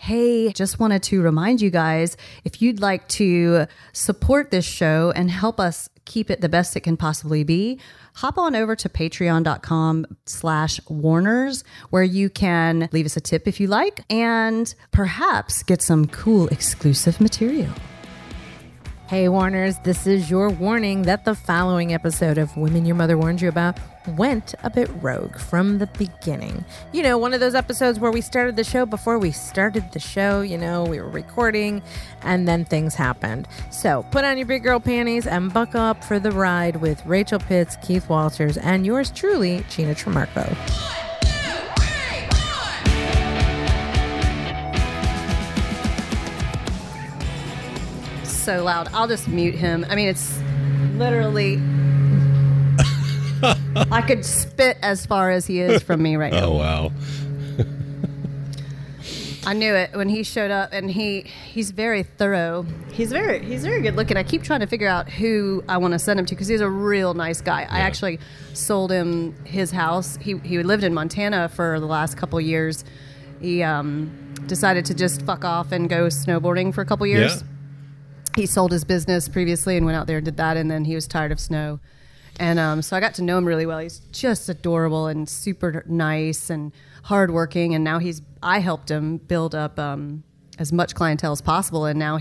Hey, just wanted to remind you guys, if you'd like to support this show and help us keep it the best it can possibly be, hop on over to patreon.com/Warners, where you can leave us a tip if you like, and perhaps get some cool exclusive material. Hey Warners, this is your warning that the following episode of Women Your Mother Warned You About went a bit rogue from the beginning. You know, one of those episodes where we started the show before we started the show, we were recording and then things happened. So put on your big girl panties and buckle up for the ride with Rachel Pitts, Keith Walters, and yours truly, Gina Trimarco. So loud. I'll just mute him. I mean, it's literally... I could spit as far as he is from me right now. Oh, wow. I knew it when he showed up, and he's very thorough. He's very good looking. I keep trying to figure out who I want to send him to because he's a real nice guy. Yeah. I actually sold him his house. He lived in Montana for the last couple of years. He decided to just fuck off and go snowboarding for a couple of years. Yeah. He sold his business previously and went out there and did that, and then he was tired of snow. And so I got to know him really well. He's just adorable and super nice and hardworking. And now I helped him build up as much clientele as possible. And now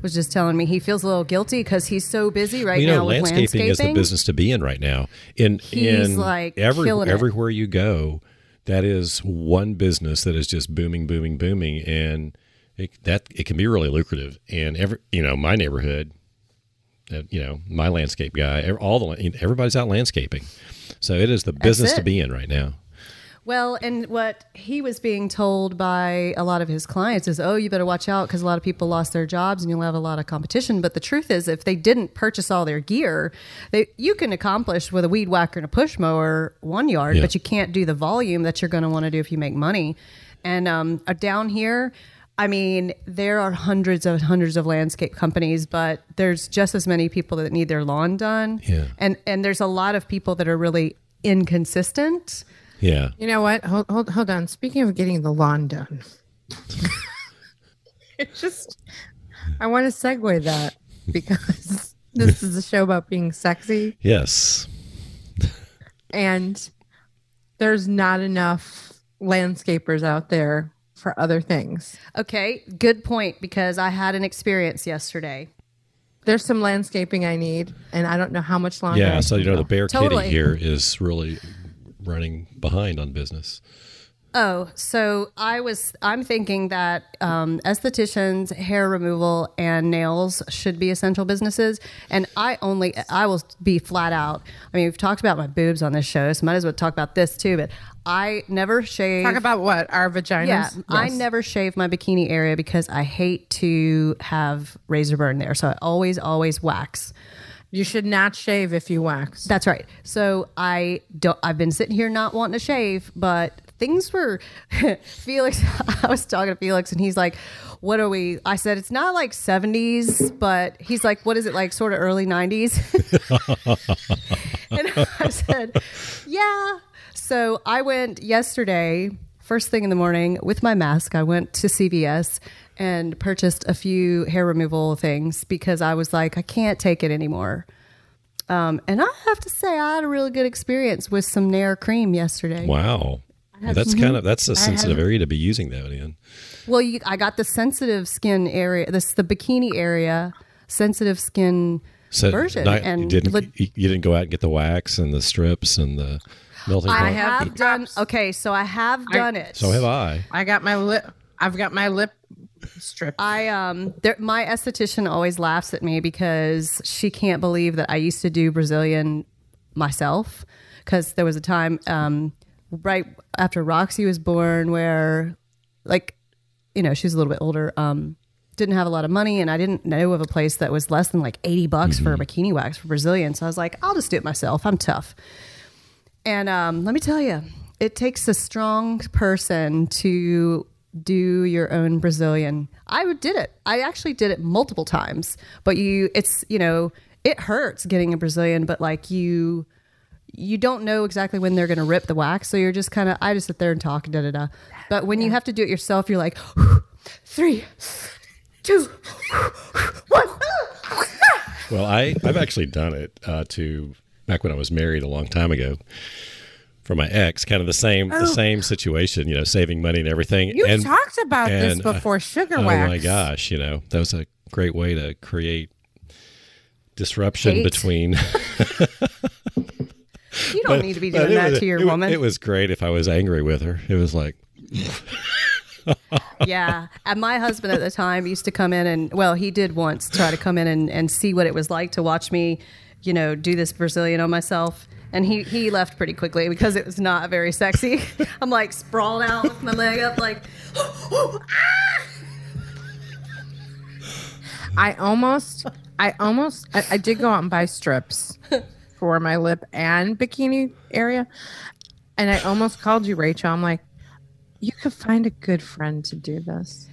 was just telling me he feels a little guilty because he's so busy now with landscaping. Is the business to be in right now. He's like killing it. Everywhere you go, that is one business that is just booming, booming, booming. And it can be really lucrative. And my neighborhood, my landscape guy, everybody's out landscaping. So it is the business to be in right now. Well, and what he was being told by a lot of his clients is, oh, you better watch out because a lot of people lost their jobs and you'll have a lot of competition. But the truth is, if they didn't purchase all their gear, you can accomplish with a weed whacker and a push mower 1 yard, but you can't do the volume that you're going to want to do if you make money. And down here, I mean, there are hundreds of landscape companies, but there's just as many people that need their lawn done. Yeah. And there's a lot of people that are really inconsistent. Yeah. You know what? Hold on. Speaking of getting the lawn done, I want to segue that because this is a show about being sexy. Yes. And there's not enough landscapers out there for other things. Okay, good point, because I had an experience yesterday. There's some landscaping I need, and I don't know how much longer. Yeah, so the Bear Kitty here is really running behind on business. Oh, so I'm thinking that estheticians, hair removal, and nails should be essential businesses. And I will be flat out. I mean, we've talked about my boobs on this show, so might as well talk about this too. But I never shave. Talk about what? Our vaginas? Yeah, yes. I never shave my bikini area because I hate to have razor burn there. So I always wax. You should not shave if you wax. That's right. So I've been sitting here not wanting to shave, but things were Felix. I was talking to Felix and he's like, what are we? I said, it's not like 70s, but he's like, what is it like? Sort of early 90s. And I said, yeah. So I went yesterday, first thing in the morning with my mask. I went to CVS and purchased a few hair removal things because I was like, I can't take it anymore. And I have to say, I had a really good experience with some Nair cream yesterday. Wow. Well, that's a sensitive area to be using that in. Well, I got the sensitive skin area, the bikini area, sensitive skin version. And you didn't go out and get the wax and the strips and the melting point? I have done. Okay, so I have done it. So have I. I've got my lip strip. My esthetician always laughs at me because she can't believe that I used to do Brazilian myself. Because there was a time right after Roxy was born where, she was a little bit older, didn't have a lot of money, and I didn't know of a place that was less than like $80 for a bikini wax for Brazilian. So I was like, I'll just do it myself. I'm tough. And let me tell you, it takes a strong person to do your own Brazilian. I did it. I actually did it multiple times, but it hurts getting a Brazilian, but you don't know exactly when they're going to rip the wax. So you're just I just sit there and talk, But when you have to do it yourself, you're like, 3, 2, 1. Well, I've actually done it back when I was married a long time ago for my ex, kind of the same situation, saving money and everything. You've talked about this before, sugar wax. Oh my gosh, that was a great way to create disruption between. You don't need to be doing that to your woman. It was great if I was angry with her. It was like. Yeah. And my husband at the time used to come in he did once try to come in and see what it was like to watch me, do this Brazilian on myself. And he left pretty quickly because it was not very sexy. I'm like sprawled out with my leg up like, I did go out and buy strips for my lip and bikini area. And I almost called you, Rachel. I'm like, you could find a good friend to do this.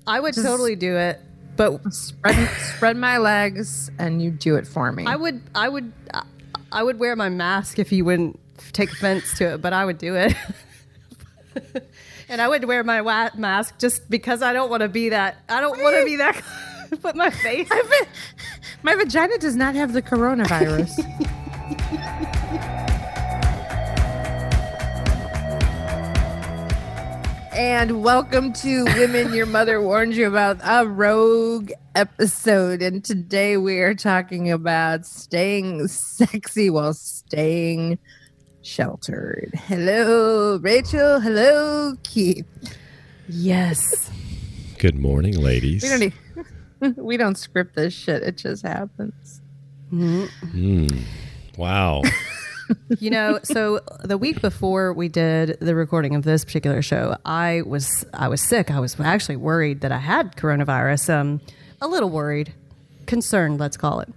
I would totally do it, but spread my legs and you do it for me. I would wear my mask if you wouldn't take offense to it, but I would do it. And I would wear my mask just because I don't want to be that. I don't want to be that. Put my face. My vagina does not have the coronavirus. And welcome to Women Your Mother Warned You About, a rogue episode. And today we are talking about staying sexy while staying sheltered. Hello, Rachel. Hello, Keith. Yes. Good morning, ladies. We don't script this shit. It just happens. Wow. So the week before we did the recording of this particular show, I was sick. I was actually worried that I had coronavirus. A little worried, concerned, let's call it,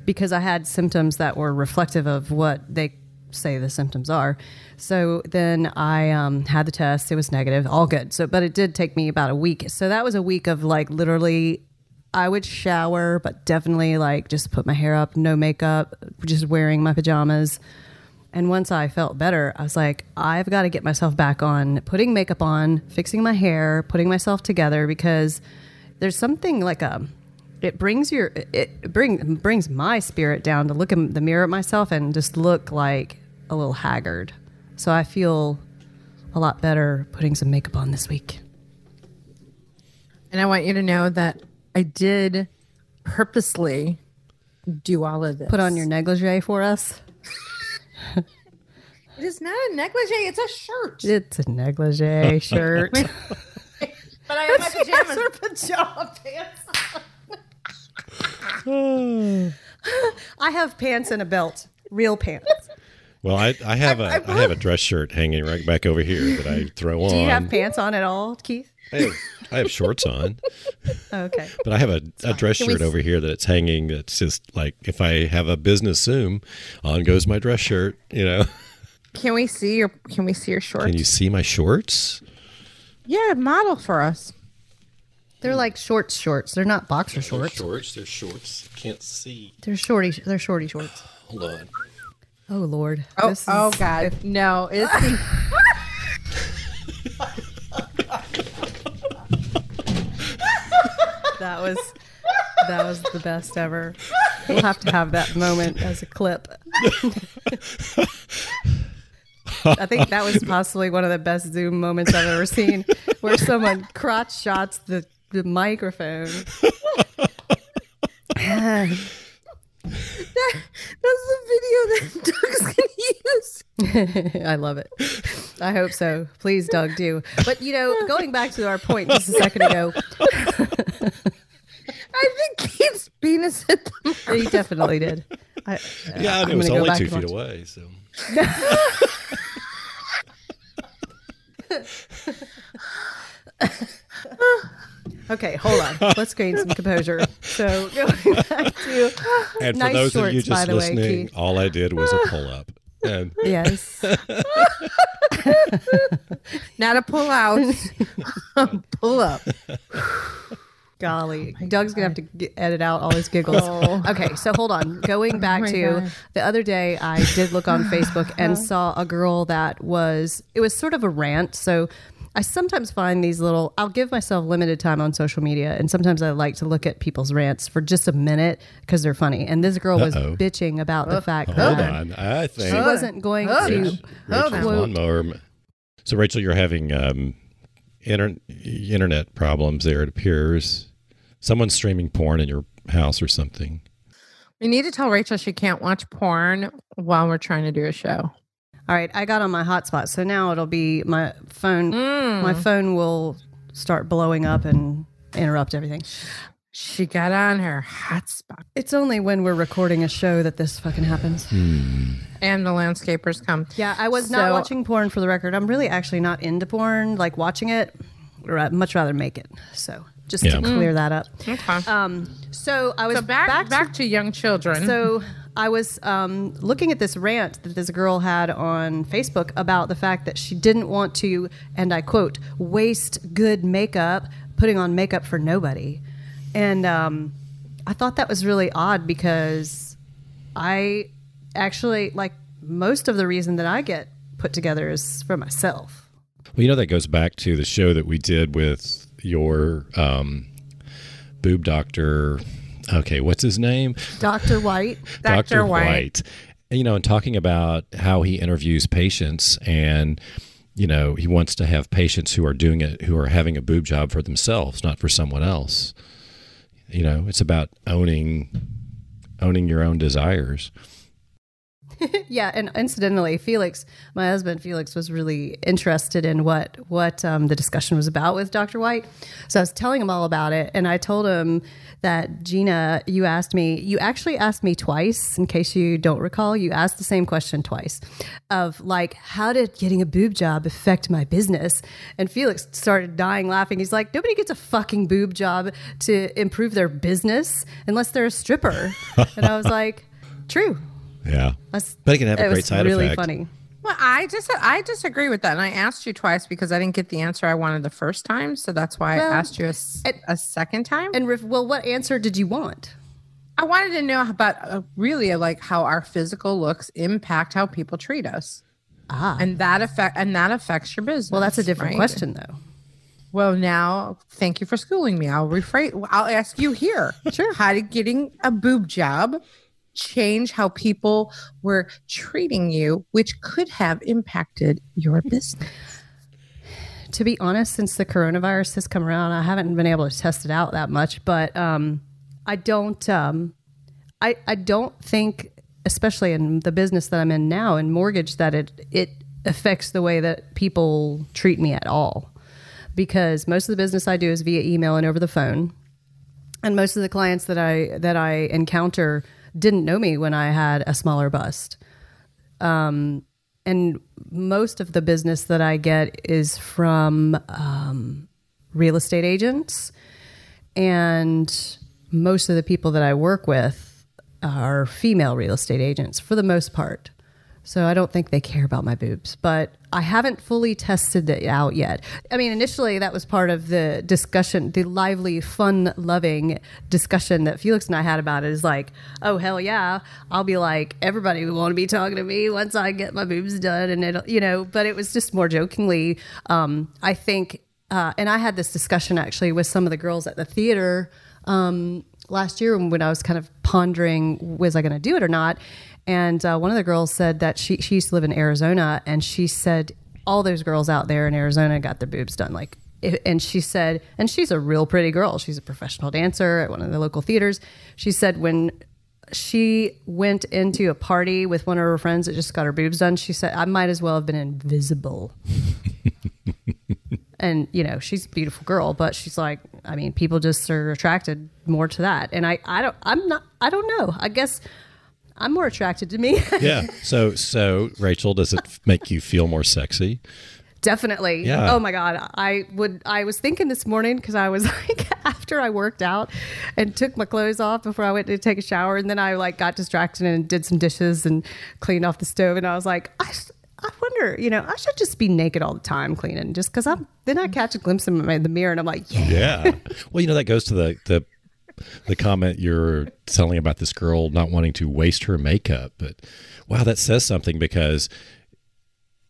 because I had symptoms that were reflective of what they say the symptoms are. So then I had the test. It was negative, all good. But it did take me about a week. So that was a week of like literally, I would shower, but definitely like just put my hair up, no makeup, just wearing my pajamas. And once I felt better, I was like, I've got to get myself back on putting makeup on, fixing my hair, putting myself together, because there's something like it brings my spirit down to look in the mirror at myself and just look like a little haggard. So I feel a lot better putting some makeup on this week. And I want you to know that I did purposely do all of this. Put on your negligee for us. It is not a negligee. It's a shirt. It's a negligee shirt. But I have my pajamas. Her pajama pants. I have pants and a belt. Real pants. Well, I have a dress shirt hanging right back over here that I throw on. Do you have pants on at all, Keith? I have shorts on. Okay. But I have a dress shirt over here that it's hanging. It's just like if I have a business Zoom, on goes my dress shirt, Can we see your shorts? Can you see my shorts? Yeah, model for us. They're like shorts. They're not boxer shorts. They're shorts. Can't see. They're shorty shorts. Hold on. Oh Lord. Oh God. No, it's That was the best ever. We'll have to have that moment as a clip. I think that was possibly one of the best Zoom moments I've ever seen, where someone crotch shots the microphone. That's the video that Doug's going to use. I love it. I hope so. Please, Doug, do. But, going back to our point just a second ago. I think Keith's penis hit the mic. He definitely did. It was only 2 feet away. So. Okay, hold on. Let's gain some composure. So going back to and nice for those shorts, of you just listening, all I did was a pull up. And yes. Not a pull out. Pull up. Golly, Doug's gonna have to edit out all his giggles. Oh. Okay, so hold on. Going back to God. the other day, I did look on Facebook and saw a girl it was sort of a rant. So I sometimes find these little, I'll give myself limited time on social media. And sometimes I like to look at people's rants for just a minute because they're funny. And this girl was bitching about the fact Hold that on. I think she wasn't going to Rachel's lawnmower. So Rachel, you're having internet problems there, it appears. Someone's streaming porn in your house or something. We need to tell Rachel she can't watch porn while we're trying to do a show. All right, I got on my hotspot, so now it'll be my phone. My phone will start blowing up and interrupt everything. She got on her hotspot. It's only when we're recording a show that this fucking happens. And the landscapers come. Yeah, I was not watching porn, for the record. I'm really actually not into porn. Like watching it, much rather make it. So just to clear that up. Okay. So I was back to young children. So I was looking at this rant that this girl had on Facebook about the fact that she didn't want to, and I quote, waste good makeup, putting on makeup for nobody. And I thought that was really odd because I actually, like, most of the reason that I get put together is for myself. Well, you know, that goes back to the show that we did with your boob doctor. Okay, what's his name? Dr. White. Dr. White. You know, and talking about how he interviews patients, and you know, he wants to have patients who are doing it, who are having a boob job for themselves, not for someone else. You know, it's about owning your own desires. Yeah, and incidentally, Felix, my husband Felix, was really interested in what the discussion was about with Dr. White. So I was telling him all about it, and I told him that, Gina, you actually asked me twice, in case you don't recall, you asked the same question twice, of like, how did getting a boob job affect my business? And Felix started dying laughing. He's like, nobody gets a fucking boob job to improve their business unless they're a stripper. And I was like, true. Yeah, but it can have a great side effect. It was really funny. Well, I disagree with that. And I asked you twice because I didn't get the answer I wanted the first time. So that's why I asked you a second time. And what answer did you want? I wanted to know about really like how our physical looks impact how people treat us. And that affects your business. Well, that's a different question though. Well, now, thank you for schooling me. I'll ask you here. Sure. How did getting a boob job change how people were treating you, which could have impacted your business? To be honest, since the coronavirus has come around, I haven't been able to test it out that much, but I don't think, especially in the business that I'm in now, in mortgage, that it affects the way that people treat me at all. Because most of the business I do is via email and over the phone. And most of the clients that I encounter didn't know me when I had a smaller bust. And most of the business that I get is from real estate agents. And most of the people that I work with are female real estate agents for the most part. So I don't think they care about my boobs, but I haven't fully tested it out yet. I mean, initially that was part of the discussion, the lively, fun-loving discussion that Felix and I had about it, is like, oh, hell yeah. I'll be like, everybody will want to be talking to me once I get my boobs done. And it'll, you know, but it was just more jokingly. I think, and I had this discussion actually with some of the girls at the theater last year when I was kind of pondering, was I going to do it or not? And one of the girls said that she used to live in Arizona, and she said all those girls out there in Arizona got their boobs done. And she said, and she's a real pretty girl. She's a professional dancer at one of the local theaters. She said when she went into a party with one of her friends that just got her boobs done, she said, I might as well have been invisible. And, you know, she's a beautiful girl, but she's like, I mean, people just are attracted more to that. And I don't know. I guess I'm more attracted to me. Yeah. So Rachel, does it make you feel more sexy? Definitely. Yeah. Oh my God. I was thinking this morning, because I was like, after I worked out and took my clothes off before I went to take a shower, and then I like got distracted and did some dishes and cleaned off the stove. And I was like, I wonder, you know, I should just be naked all the time cleaning, just because then I catch a glimpse of the mirror and I'm like, yeah. Well, you know, that goes to the comment you're telling about this girl not wanting to waste her makeup. But wow, that says something, because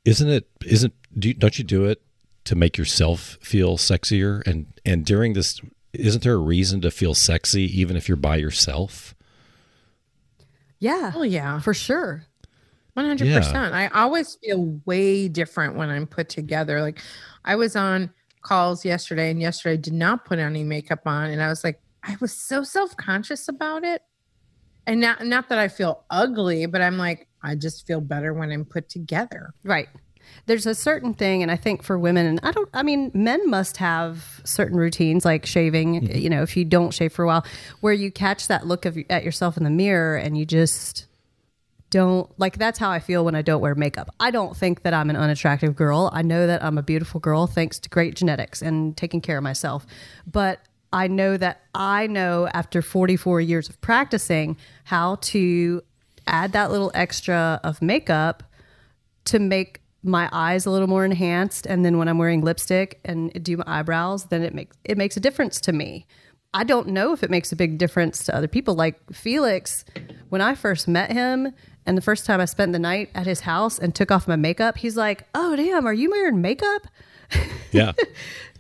don't you do it to make yourself feel sexier? And during this, isn't there a reason to feel sexy even if you're by yourself? Yeah. Oh, yeah. For sure. 100%. Yeah. I always feel way different when I'm put together. Like I was on calls yesterday, and yesterday I did not put any makeup on. And I was like, I was so self-conscious about it. And not that I feel ugly, but I'm like, I just feel better when I'm put together. Right. There's a certain thing, and I think for women, and men must have certain routines like shaving, you know, if you don't shave for a while, where you catch that look at yourself in the mirror and you just don't, like, that's how I feel when I don't wear makeup. I don't think that I'm an unattractive girl. I know that I'm a beautiful girl thanks to great genetics and taking care of myself. But I know that after 44 years of practicing how to add that little extra of makeup to make my eyes a little more enhanced. And then when I'm wearing lipstick and do my eyebrows, then it makes a difference to me. I don't know if it makes a big difference to other people. Like Felix, when I first met him and the first time I spent the night at his house and took off my makeup, he's like, "Oh, damn, are you wearing makeup?" Yeah.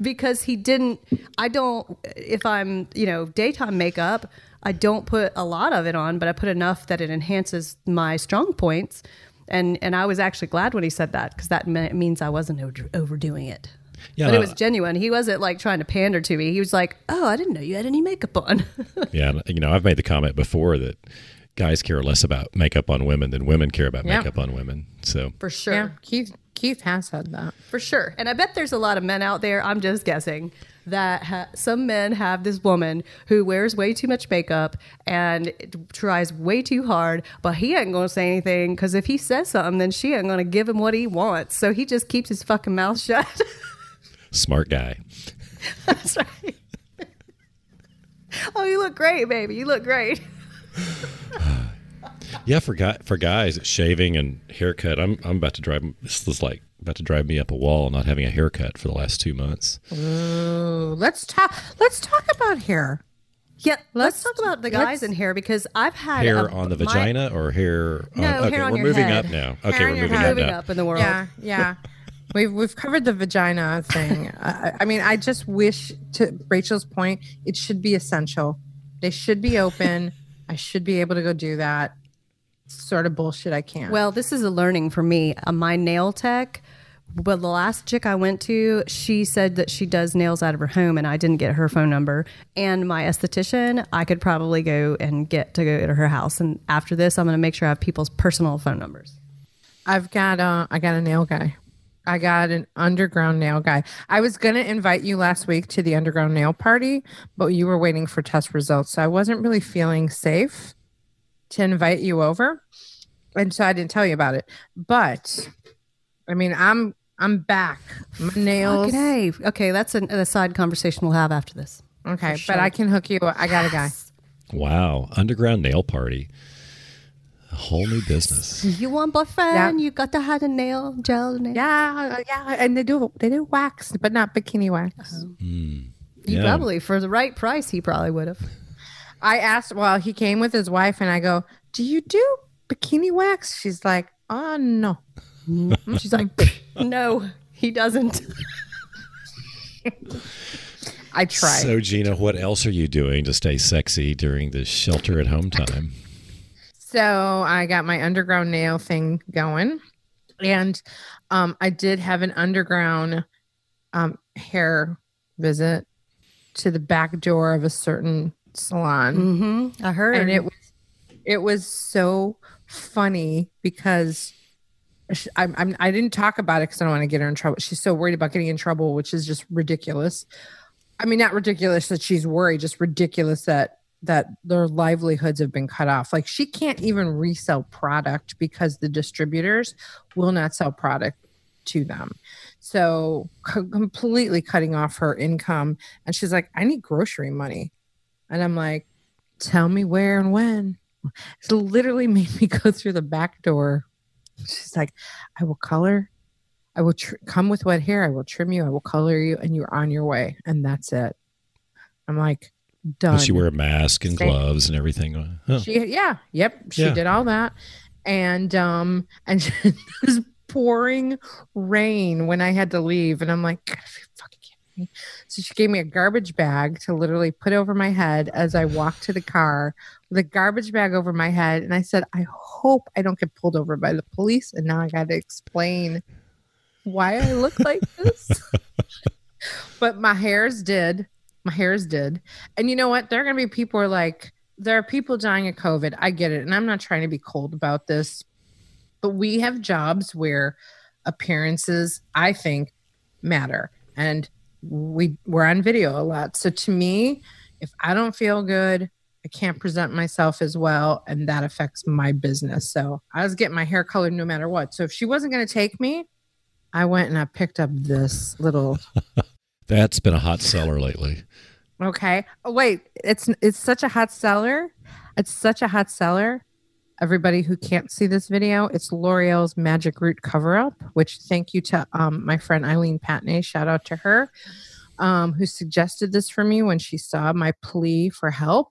Because if I'm, daytime makeup, I don't put a lot of it on, but I put enough that it enhances my strong points. And I was actually glad when he said that, because that means I wasn't overdoing it. Yeah, but it was genuine. He wasn't like trying to pander to me. He was like, "Oh, I didn't know you had any makeup on." Yeah. I've made the comment before that guys care less about makeup on women than women care about makeup on women. So for sure. Yeah, Keith has said that. For sure. And I bet there's a lot of men out there, I'm just guessing, that some men have this woman who wears way too much makeup and tries way too hard, but he ain't going to say anything, because if he says something, then she ain't going to give him what he wants. So he just keeps his fucking mouth shut. Smart guy. That's right. Oh, you look great, baby. You look great. Yeah, for guys, shaving and haircut, I'm about to drive. This is like about to drive me up a wall not having a haircut for the last 2 months. Ooh, let's talk about hair. Yeah, let's talk about the guys in hair, because I've had hair on the vagina or hair. Hair on we're your moving head. up now. Hair Okay, we're moving up in the world. Yeah. We've covered the vagina thing. I just wish, to Rachel's point, it should be essential. They should be open. I should be able to go do that. Sort of bullshit I can't. Well, this is a learning for me. My nail tech, the last chick I went to, she said that she does nails out of her home, and I didn't get her phone number. And my esthetician, I could probably go to her house. And after this, I'm going to make sure I have people's personal phone numbers. I got a nail guy. I got an underground nail guy. I was going to invite you last week to the underground nail party, but you were waiting for test results. So I wasn't really feeling safe to invite you over. And so I didn't tell you about it. But I'm back. My nails. Okay, that's a side conversation we'll have after this. Okay, but I can hook you. I got a guy. Wow, underground nail party. A whole new business. You want boyfriend? You got to have a nail gel. Yeah, and they do wax, but not bikini wax. He probably, for the right price, he probably would have. I asked, he came with his wife, and I go, "Do you do bikini wax?" She's like, "Oh, no." She's like, "No, he doesn't." I tried. So, Gina, what else are you doing to stay sexy during this shelter at home time? So I got my underground nail thing going, and I did have an underground hair visit to the back door of a certain salon. Mm-hmm. I heard. And it was so funny because I didn't talk about it because I don't want to get her in trouble. She's so worried about getting in trouble, which is just ridiculous. Not ridiculous that she's worried, just ridiculous that their livelihoods have been cut off. Like, she can't even resell product because the distributors will not sell product to them. So completely cutting off her income. And she's like, "I need grocery money." And I'm like, "Tell me where and when." It literally made me go through the back door. She's like, "I will color. I will come with wet hair. I will trim you. I will color you, and you're on your way." And that's it. I'm like, done. Does she wear a mask and gloves and everything? Huh. She did all that. And this pouring rain when I had to leave. And I'm like, God, are you fucking kidding me? So she gave me a garbage bag to literally put over my head as I walked to the car with a garbage bag over my head. And I said, I hope I don't get pulled over by the police. And now I got to explain why I look like this. But my hairs did. And you know what? There are going to be people who are like, there are people dying of COVID. I get it. And I'm not trying to be cold about this. But we have jobs where appearances, I think, matter. And we're on video a lot. So to me, if I don't feel good, I can't present myself as well. And that affects my business. So I was getting my hair colored no matter what. So if she wasn't going to take me, I went and I picked up this little... That's been a hot seller lately. Okay. Oh, wait, it's such a hot seller. It's such a hot seller. Everybody who can't see this video, it's L'Oreal's Magic Root Cover Up, which thank you to my friend Eileen Patney. Shout out to her, who suggested this for me when she saw my plea for help.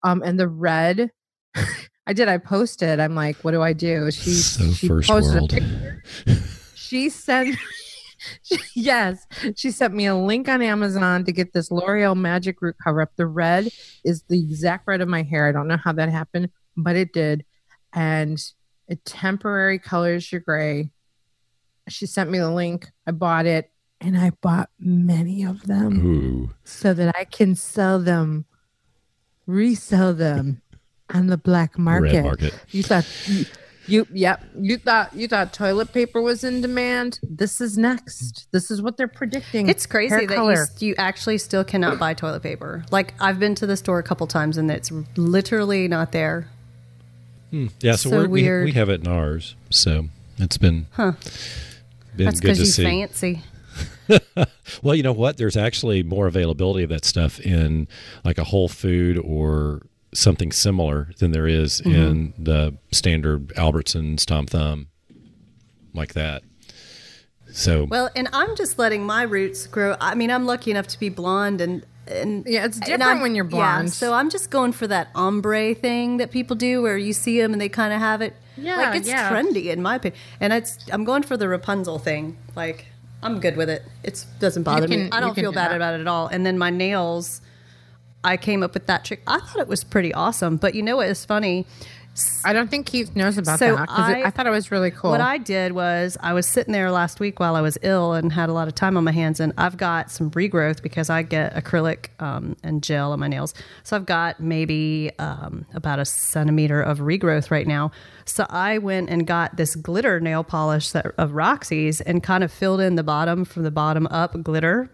And the red, I posted. I'm like, what do I do? She first posted world. a picture. She sent... Yes, she sent me a link on Amazon to get this L'Oreal Magic Root Cover Up. The red is the exact red of my hair. I don't know how that happened, but it did. And it temporary colors your gray. She sent me the link. I bought it, and I bought many of them so that I can resell them on the black market. Red market. You thought... You thought toilet paper was in demand. This is next. This is what they're predicting. It's crazy that you actually still cannot buy toilet paper. Like, I've been to the store a couple times and it's literally not there. Yeah, so we have it in ours. So it's been That's good to see. Fancy. Well, you know what? There's actually more availability of that stuff in like a Whole Food or something similar than there is in the standard Albertsons, Tom Thumb, like that. So well, and I'm just letting my roots grow. I mean, I'm lucky enough to be blonde, and yeah, it's different when you're blonde. Yeah, so I'm just going for that ombre thing that people do, where you see them and they kind of have it. Yeah, like it's trendy in my opinion, and I'm going for the Rapunzel thing. Like, I'm good with it. It doesn't bother me. I don't feel bad about it at all. And then my nails, I came up with that trick. I thought it was pretty awesome. But you know what is funny? I don't think Keith knows about that because I thought it was really cool. What I did was I was sitting there last week while I was ill and had a lot of time on my hands, and I've got some regrowth because I get acrylic and gel on my nails. So I've got maybe about a centimeter of regrowth right now. So I went and got this glitter nail polish of Roxy's and kind of filled in the bottom from the bottom up glitter.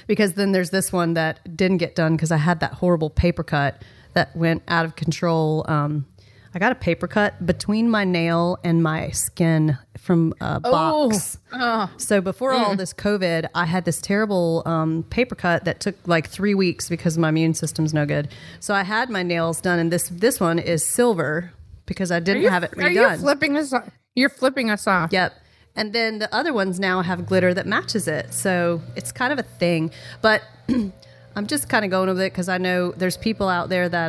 Because then there's this one that didn't get done because I had that horrible paper cut that went out of control. I got a paper cut between my nail and my skin from a box. So before all this COVID, I had this terrible paper cut that took like 3 weeks because my immune system's no good. So I had my nails done, and this one is silver because I didn't have it redone. Are you flipping us off? You're flipping us off. Yep. And then the other ones now have glitter that matches it. So it's kind of a thing. But I'm just kind of going with it because I know there's people out there that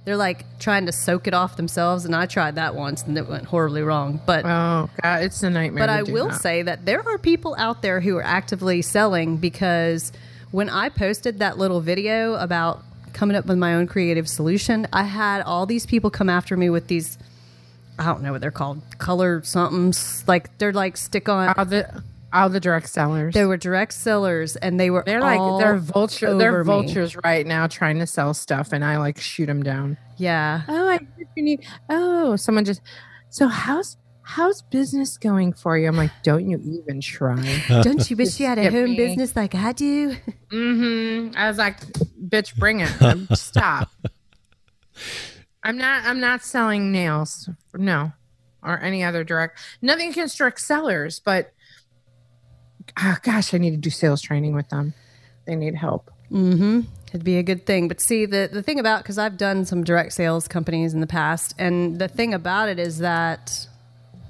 they're like trying to soak it off themselves. And I tried that once and it went horribly wrong. But oh, God, it's a nightmare. But I will say that there are people out there who are actively selling, because when I posted that little video about coming up with my own creative solution, I had all these people come after me with these, I don't know what they're called, color somethings, like they're like stick on. All the direct sellers. They were direct sellers, and they're vultures right now trying to sell stuff, and I like shoot them down. Yeah. Oh, I heard you need. Oh, someone just. So how's business going for you? I'm like, don't you even try. Don't you wish you had a home business like I do? I was like, bitch, bring it. Stop. I'm not selling nails, no, or any other direct. Nothing against direct sellers, but gosh, I need to do sales training with them. They need help. It'd be a good thing. But see, the thing about, because I've done some direct sales companies in the past, and the thing about it is that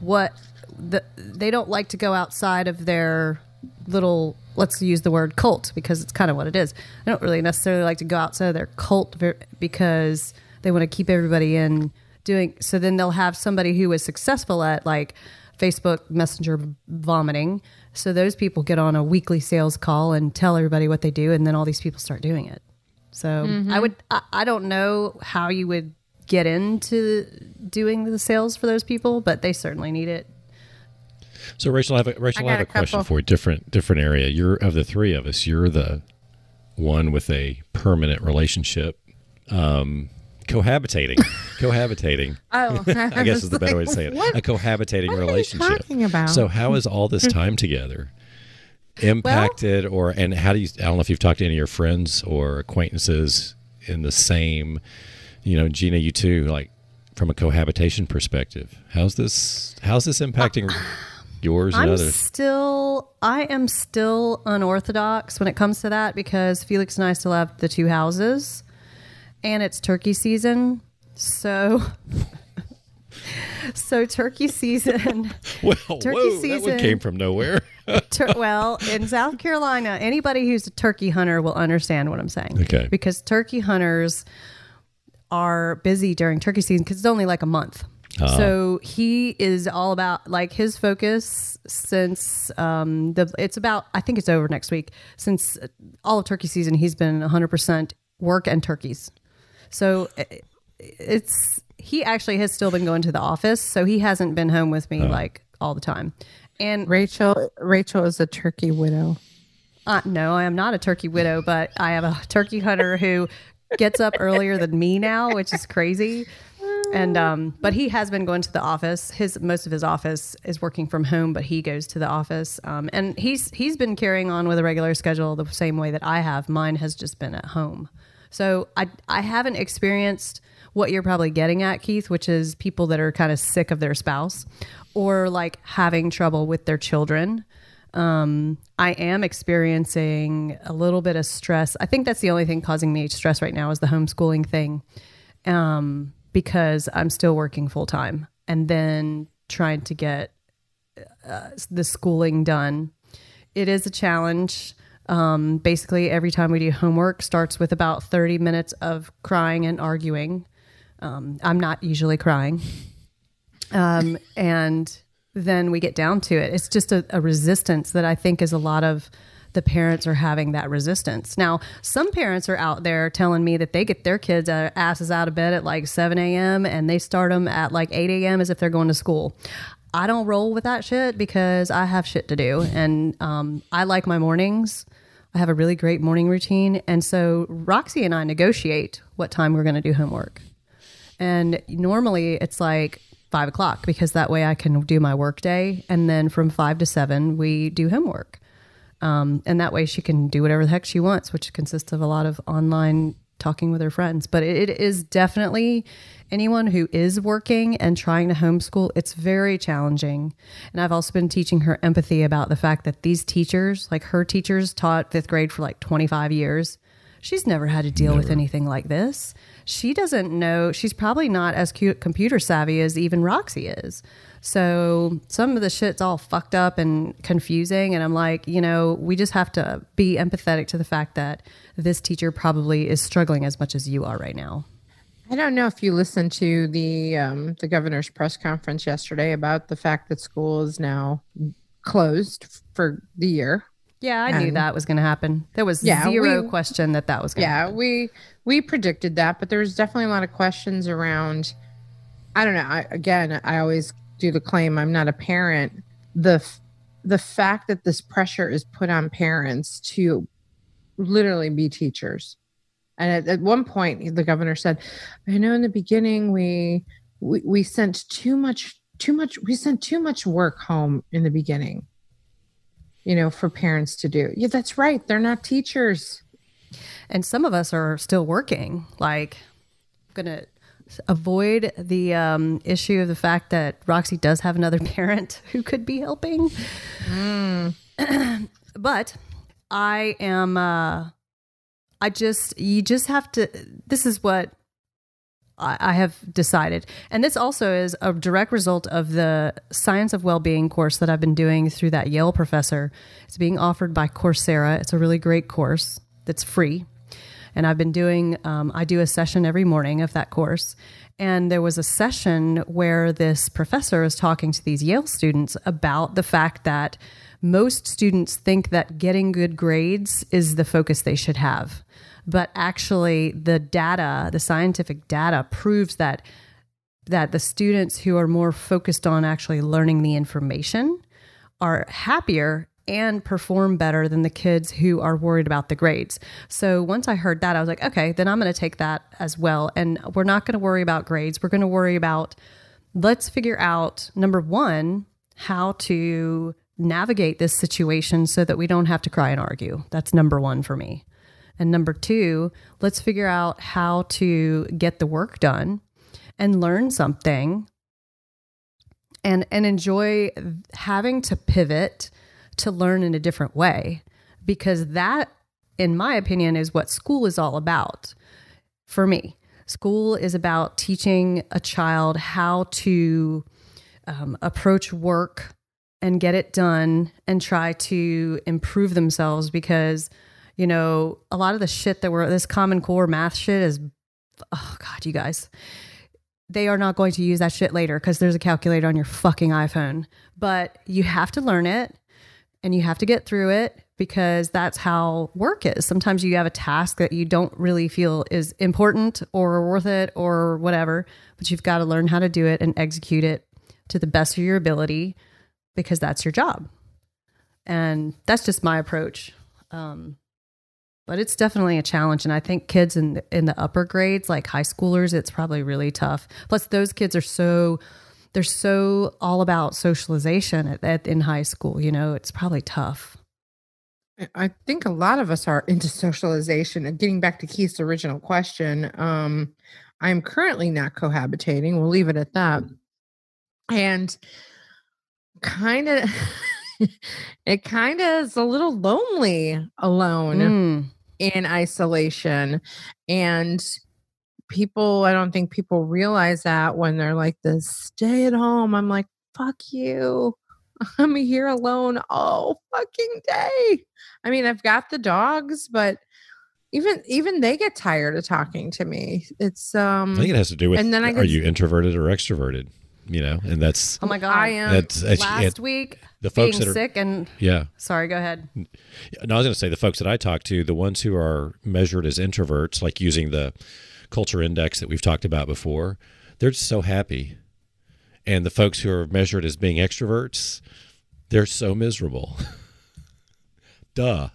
they don't like to go outside of their little, let's use the word cult, because it's kind of what it is. They don't really necessarily like to go outside of their cult because they want to keep everybody in doing. So then they'll have somebody who is successful at like Facebook Messenger vomiting. So those people get on a weekly sales call and tell everybody what they do, and then all these people start doing it. So I don't know how you would get into doing the sales for those people, but they certainly need it. So Rachel, I have a question for you. Different area. You're, of the three of us, you're the one with a permanent relationship. Cohabitating. Oh, I guess is the better way to say it. A cohabitating relationship. What are you talking about? So how is all this time together impacted, and how do you, I don't know if you've talked to any of your friends or acquaintances in the same, Gina, you too, like from a cohabitation perspective, how's this impacting yours and others? I am still unorthodox when it comes to that, because Felix and I still have the two houses, and it's turkey season. So turkey season. That one came from nowhere. Well, in South Carolina, anybody who's a turkey hunter will understand what I'm saying. Okay. Because turkey hunters are busy during turkey season because it's only like a month. So he is all about, like, his focus since it's about, I think it's over next week, since all of turkey season, he's been 100% work and turkeys. So he actually has still been going to the office, so he hasn't been home with me like all the time. And Rachel is a turkey widow. No, I am not a turkey widow, but I have a turkey hunter who gets up earlier than me now, which is crazy. And but he has been going to the office. Most of his office is working from home, but he goes to the office. And he's been carrying on with a regular schedule the same way that I have. Mine has just been at home. So I haven't experienced what you're probably getting at, Keith, which is people that are kind of sick of their spouse or like having trouble with their children. I am experiencing a little bit of stress. I think that's the only thing causing me stress right now is the homeschooling thing. Because I'm still working full time and then trying to get the schooling done. It is a challenge. Basically, every time we do homework starts with about 30 minutes of crying and arguing. I'm not usually crying. And then we get down to it. It's just a resistance that I think is a lot of the parents are having that resistance. Now, some parents are out there telling me that they get their kids' asses out of bed at like 7 a.m. and they start them at like 8 a.m. as if they're going to school. I don't roll with that shit because I have shit to do. And I like my mornings. I have a really great morning routine. And so Roxy and I negotiate what time we're going to do homework. And normally it's like 5 o'clock because that way I can do my work day. And then from 5 to 7, we do homework. And that way she can do whatever the heck she wants, which consists of a lot of online talking with her friends. But it is definitely anyone who is working and trying to homeschool, it's very challenging. And I've also been teaching her empathy about the fact that these teachers, like her teachers taught 5th grade for like 25 years. She's never had to deal with anything like this. She doesn't know. She's probably not as computer savvy as even Roxy is. So some of the shit's all fucked up and confusing. And I'm like, we just have to be empathetic to the fact that this teacher probably is struggling as much as you are right now. I don't know if you listened to the governor's press conference yesterday about the fact that school is now closed for the year. Yeah, I knew that was going to happen. There was zero question that was going to happen. Yeah, we predicted that, but there's definitely a lot of questions around, I don't know. I always do the claim I'm not a parent. The fact that this pressure is put on parents to literally be teachers. And at one point, the governor said, I know in the beginning we sent too much work home in the beginning, for parents to do. Yeah, that's right. They're not teachers. And some of us are still working. Like, I'm going to avoid the issue of the fact that Roxy does have another parent who could be helping. But I am, you just have to, this is what I have decided. And this also is a direct result of the Science of Wellbeing course that I've been doing through that Yale professor. It's being offered by Coursera. It's a really great course that's free. And I've been doing, I do a session every morning of that course. And there was a session where this professor was talking to these Yale students about the fact that most students think that getting good grades is the focus they should have. But actually the data, the scientific data proves that the students who are more focused on actually learning the information are happier and perform better than the kids who are worried about the grades. So once I heard that, I was like, okay, then I'm going to take that as well. And we're not going to worry about grades. We're going to worry about, let's figure out, number one, how to navigate this situation so that we don't have to cry and argue. That's number one for me. And number two, let's figure out how to get the work done and learn something and enjoy having to pivot to learn in a different way, because that, in my opinion, is what school is all about. For me, school is about teaching a child how to approach work and get it done and try to improve themselves, because, you know, a lot of the shit this Common Core math shit is, oh God, you guys, they are not going to use that shit later because there's a calculator on your fucking iPhone. But you have to learn it. And you have to get through it, because that's how work is. Sometimes you have a task that you don't really feel is important or worth it or whatever, but you've got to learn how to do it and execute it to the best of your ability, because that's your job. And that's just my approach. But it's definitely a challenge. And I think kids in the upper grades, like high schoolers, it's probably really tough. Plus those kids are they're so all about socialization in high school. You know, it's probably tough. I think a lot of us are into socialization. And getting back to Keith's original question, I'm currently not cohabitating. We'll leave it at that. And it kind of is a little lonely alone in isolation. And I don't think people realize that when they're like this, stay at home. I'm like, fuck you. I'm here alone all fucking day. I mean, I've got the dogs, but even they get tired of talking to me. It's I think it has to do with, are you introverted or extroverted? You know, and that's, oh my God, I am. Last week, the folks that are sick and sorry, go ahead. No, I was going to say the folks that I talk to, the ones who are measured as introverts, like using the culture index that we've talked about before, they're just so happy. And the folks who are measured as being extroverts, they're so miserable. Duh.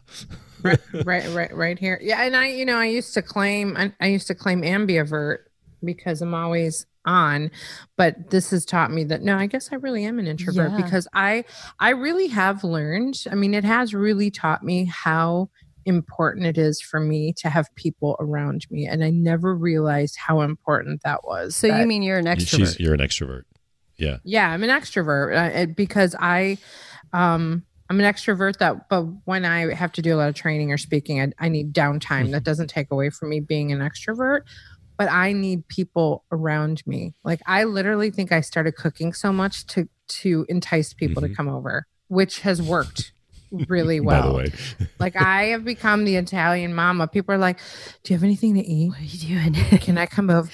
right here. Yeah. And I used to claim ambivert because I'm always on, but this has taught me that, no, I guess I really am an introvert because I really have learned, I mean, it has really taught me how important it is for me to have people around me. And I never realized how important that was. So you mean you're an extrovert? You're an extrovert. Yeah. Yeah, I'm an extrovert because I'm an extrovert but when I have to do a lot of training or speaking, I need downtime. That doesn't take away from me being an extrovert, but I need people around me. Like I literally think I started cooking so much to entice people to come over, which has worked really well. By the way. Like I have become the Italian mama. People are like, do you have anything to eat? What are you doing? Can I come over?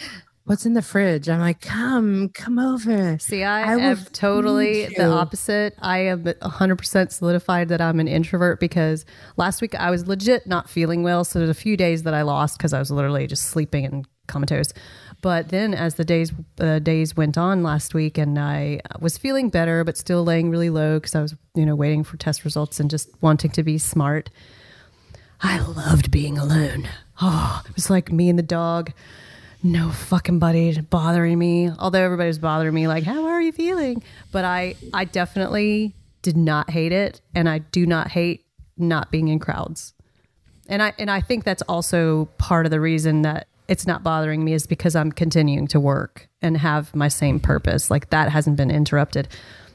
What's in the fridge? I'm like, come over. See, I am totally the opposite. I am 100% solidified that I'm an introvert because last week I was legit not feeling well. So there's a few days that I lost because I was literally just sleeping and comatose. But then as the days went on last week and I was feeling better, but still laying really low because I was, waiting for test results and just wanting to be smart. I loved being alone. Oh, it was like me and the dog. No fucking buddy bothering me. Although everybody was bothering me like, how are you feeling? But I definitely did not hate it. And I do not hate not being in crowds. And I think that's also part of the reason that it's not bothering me is because I'm continuing to work and have my same purpose. Like that hasn't been interrupted.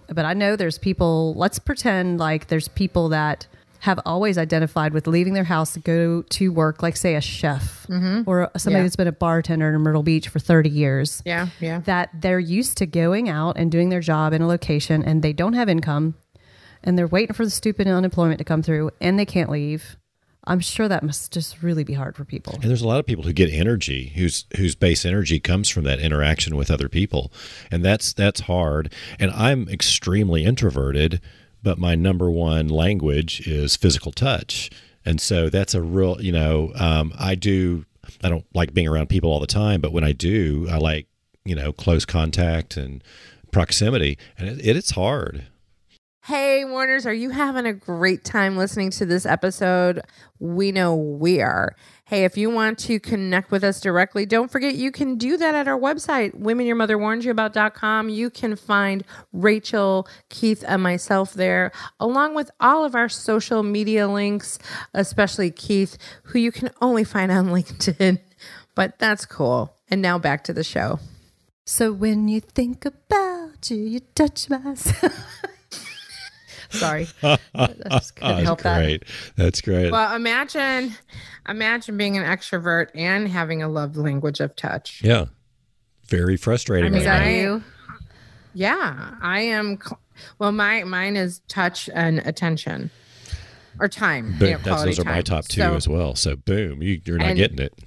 But I know there's people, let's pretend like there's people that have always identified with leaving their house to go to work, like say a chef or somebody that's been a bartender in Myrtle Beach for 30 years. Yeah. That they're used to going out and doing their job in a location and they don't have income and they're waiting for the stupid unemployment to come through and they can't leave. I'm sure that must just really be hard for people. And there's a lot of people who get energy, whose base energy comes from that interaction with other people. And that's hard. And I'm extremely introverted, but my number one language is physical touch. And so that's a real, I don't like being around people all the time, but when I do, I like, close contact and proximity. And it's hard. Hey, Warners, are you having a great time listening to this episode? We know we are. Hey, if you want to connect with us directly, don't forget you can do that at our website, womenyourmotherwarnsyouabout.com. You can find Rachel, Keith, and myself there, along with all of our social media links, especially Keith, who you can only find on LinkedIn. But that's cool. And now back to the show. So when you think about you, you touch myself. Sorry. I just couldn't help great. That's great. Well, imagine being an extrovert and having a love language of touch. Yeah. Very frustrating. Is that you? Yeah, I am. Well, mine is touch and attention or time. Boom. Those are my top two as well. So boom, you're not getting it.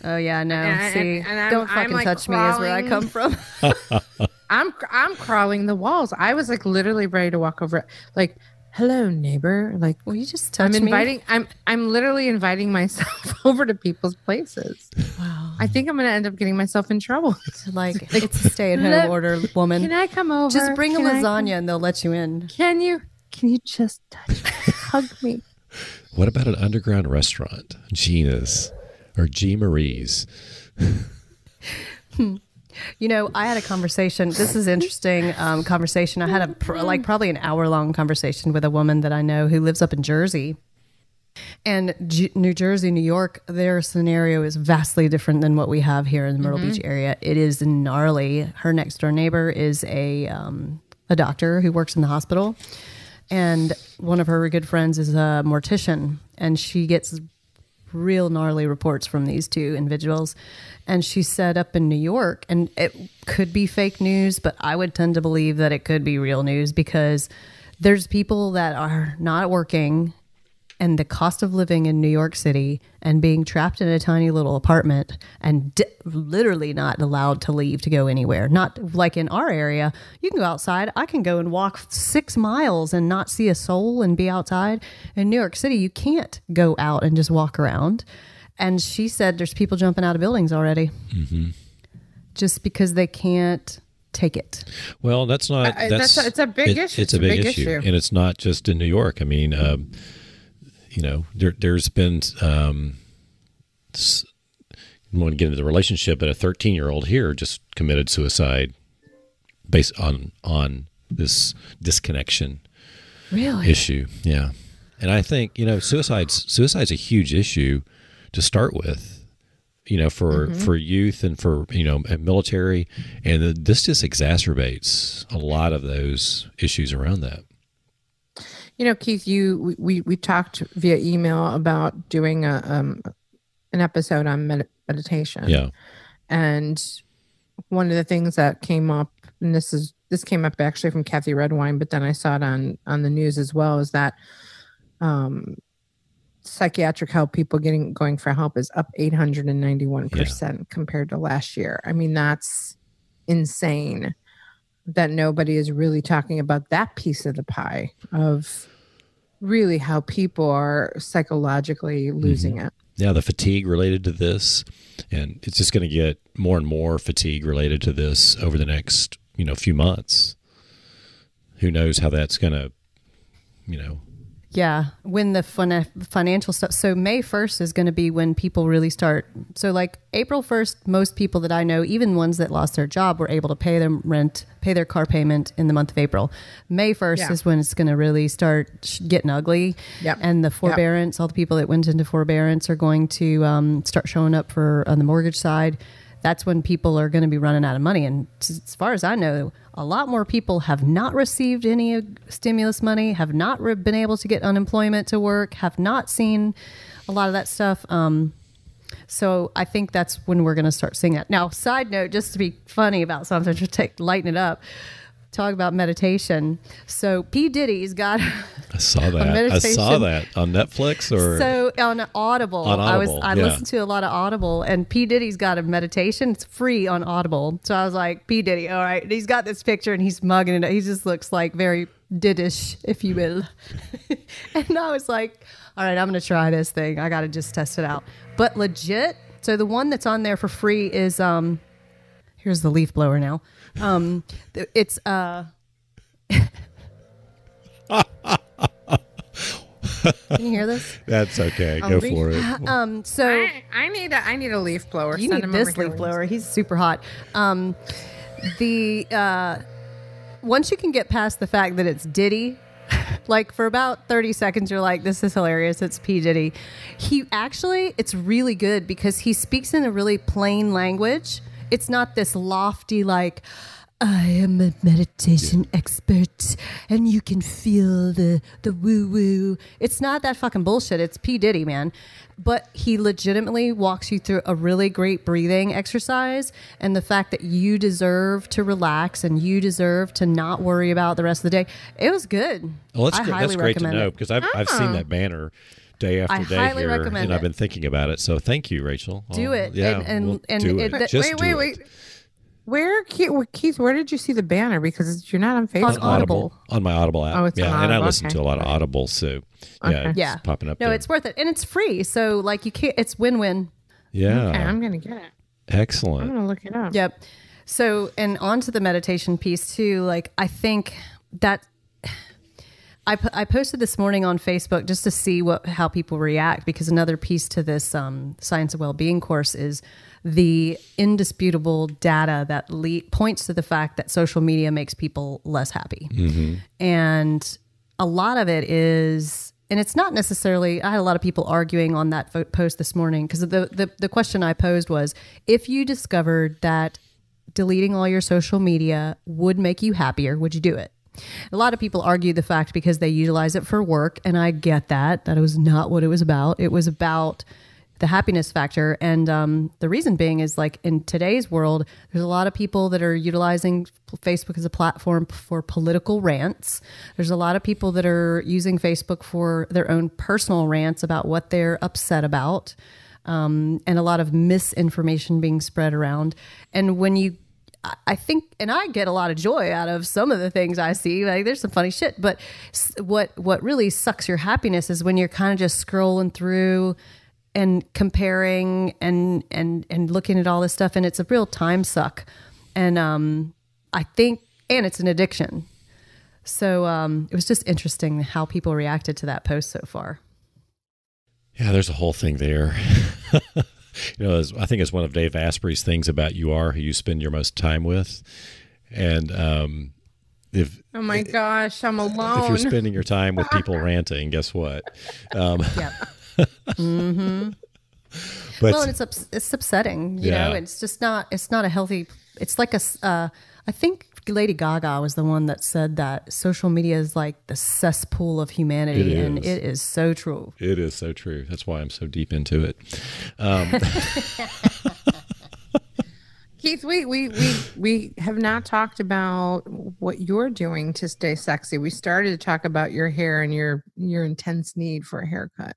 Oh yeah, no. See, don't fucking like touch me is where I come from. I'm crawling the walls. I was like literally ready to walk over. Like, hello, neighbor. Like, will you just touch me? I'm literally inviting myself over to people's places. Wow. I think I'm gonna end up getting myself in trouble. Like it's a stay-at-home order, woman. Can I come over? Just bring a lasagna and they'll let you in. Can you just touch me? Hug me? What about an underground restaurant? Gina's or G. Marie's? I had a conversation. This is interesting conversation. I had probably an hour-long conversation with a woman that I know who lives up in Jersey. And New Jersey, New York, their scenario is vastly different than what we have here in the Myrtle Beach area. It is gnarly. Her next door neighbor is a doctor who works in the hospital. And one of her good friends is a mortician. And she gets real gnarly reports from these two individuals. And she said up in New York, and it could be fake news, but I would tend to believe that it could be real news because there's people that are not working, and the cost of living in New York City and being trapped in a tiny little apartment and literally not allowed to leave to go anywhere. Not like in our area, you can go outside. I can go and walk 6 miles and not see a soul and be outside. In New York City, you can't go out and just walk around. And she said there's people jumping out of buildings already just because they can't take it. Well, it's a big issue. It's a big issue. And it's not just in New York. I mean, there's been, I don't want to get into the relationship, but a 13-year-old here just committed suicide based on this disconnection issue. Yeah. And I think, suicide's a huge issue to start with, for youth and for, military. And this just exacerbates a lot of those issues around that. Keith, we talked via email about doing an episode on meditation. Yeah. And one of the things that came up, and this came up actually from Kathy Redwine, but then I saw it on the news as well, is that psychiatric help, people going for help is up 891% compared to last year. I mean, that's insane that nobody is really talking about that piece of the pie of really how people are psychologically losing it. Yeah, the fatigue related to this, and it's just going to get more and more fatigue related to this over the next, few months. Who knows how that's going to, Yeah, when the financial stuff. So May 1st is going to be when people really start. So like April 1st, most people that I know, even ones that lost their job, were able to pay their rent, pay their car payment in the month of April. May 1st is when it's going to really start getting ugly. Yep. And the forbearance, all the people that went into forbearance are going to start showing up on the mortgage side. That's when people are going to be running out of money. And as far as I know, a lot more people have not received any stimulus money, have not been able to get unemployment to work, have not seen a lot of that stuff. So I think that's when we're going to start seeing that. Now, side note, just to be funny about something, lighten it up. talk about meditation. So P. Diddy's got I saw that. I saw that on Netflix or so on Audible. On Audible, I listened to a lot of Audible, and P. Diddy's got a meditation. It's free on Audible. So I was like, P. Diddy, all right. And he's got this picture, and he's mugging it. He just looks like very Diddish, if you will. And I was like, all right, I'm going to try this thing. I got to just test it out. But legit, so the one that's on there for free is here's the leaf blower now. It's Can you hear this? That's okay. Go for it. So I need a leaf blower. You Send need him this over here. leaf blower. He's super hot. Once you can get past the fact that it's Diddy, like for about 30 seconds, you're like, this is hilarious. It's P. Diddy. It's really good because he speaks in a really plain language. It's not this lofty, like, I am a meditation expert and you can feel the woo-woo. It's not that fucking bullshit. It's P. Diddy, man. But he legitimately walks you through a really great breathing exercise, and the fact that you deserve to relax and you deserve to not worry about the rest of the day. It was good. Well, that's great to know it. because I've seen that banner day after day highly here, recommend and it. I've been thinking about it. So thank you, Rachel. Do it. Yeah, And do it. Wait. Where, Keith, where did you see the banner? Because you're not on Facebook. On Audible. On my Audible app. Oh, it's on and I Audible, listen to a lot of Audible, so Okay. it's popping up No, there. it's worth it. And it's free. So like you can't, it's win-win. Yeah. Okay, I'm going to get it. Excellent. I'm going to look it up. Yep. So, and onto the meditation piece too, like I think that I posted this morning on Facebook just to see how people react, because another piece to this Science of Wellbeing course is the indisputable data that points to the fact that social media makes people less happy. Mm-hmm. And a lot of it is, and it's not necessarily, I had a lot of people arguing on that post this morning, because the question I posed was, if you discovered that deleting all your social media would make you happier, would you do it? A lot of people argue the fact because they utilize it for work, and I get that. That was not what it was about. It was about the happiness factor. And the reason being is, like, in today's world, there's a lot of people that are utilizing Facebook as a platform for political rants. There's a lot of people that are using Facebook for their own personal rants about what they're upset about, and a lot of misinformation being spread around. And when I think, and I get a lot of joy out of some of the things I see. Like, there's some funny shit, but what really sucks your happiness is when you're kind of just scrolling through and comparing and looking at all this stuff, and it's a real time suck. And I think, and it's an addiction. So it was just interesting how people reacted to that post so far. Yeah, there's a whole thing there. I think it's one of Dave Asprey's things about you are who you spend your most time with. And if oh my gosh, I'm alone. If you're spending your time with people ranting, guess what? Yeah. Mm-hmm. But, well, and it's upsetting. You know, it's just not. It's not a healthy. It's like I think Lady Gaga was the one that said that social media is like the cesspool of humanity, and it is so true. It is so true. That's why I'm so deep into it. Keith, we have not talked about what you're doing to stay sexy. We started to talk about your hair and your intense need for a haircut.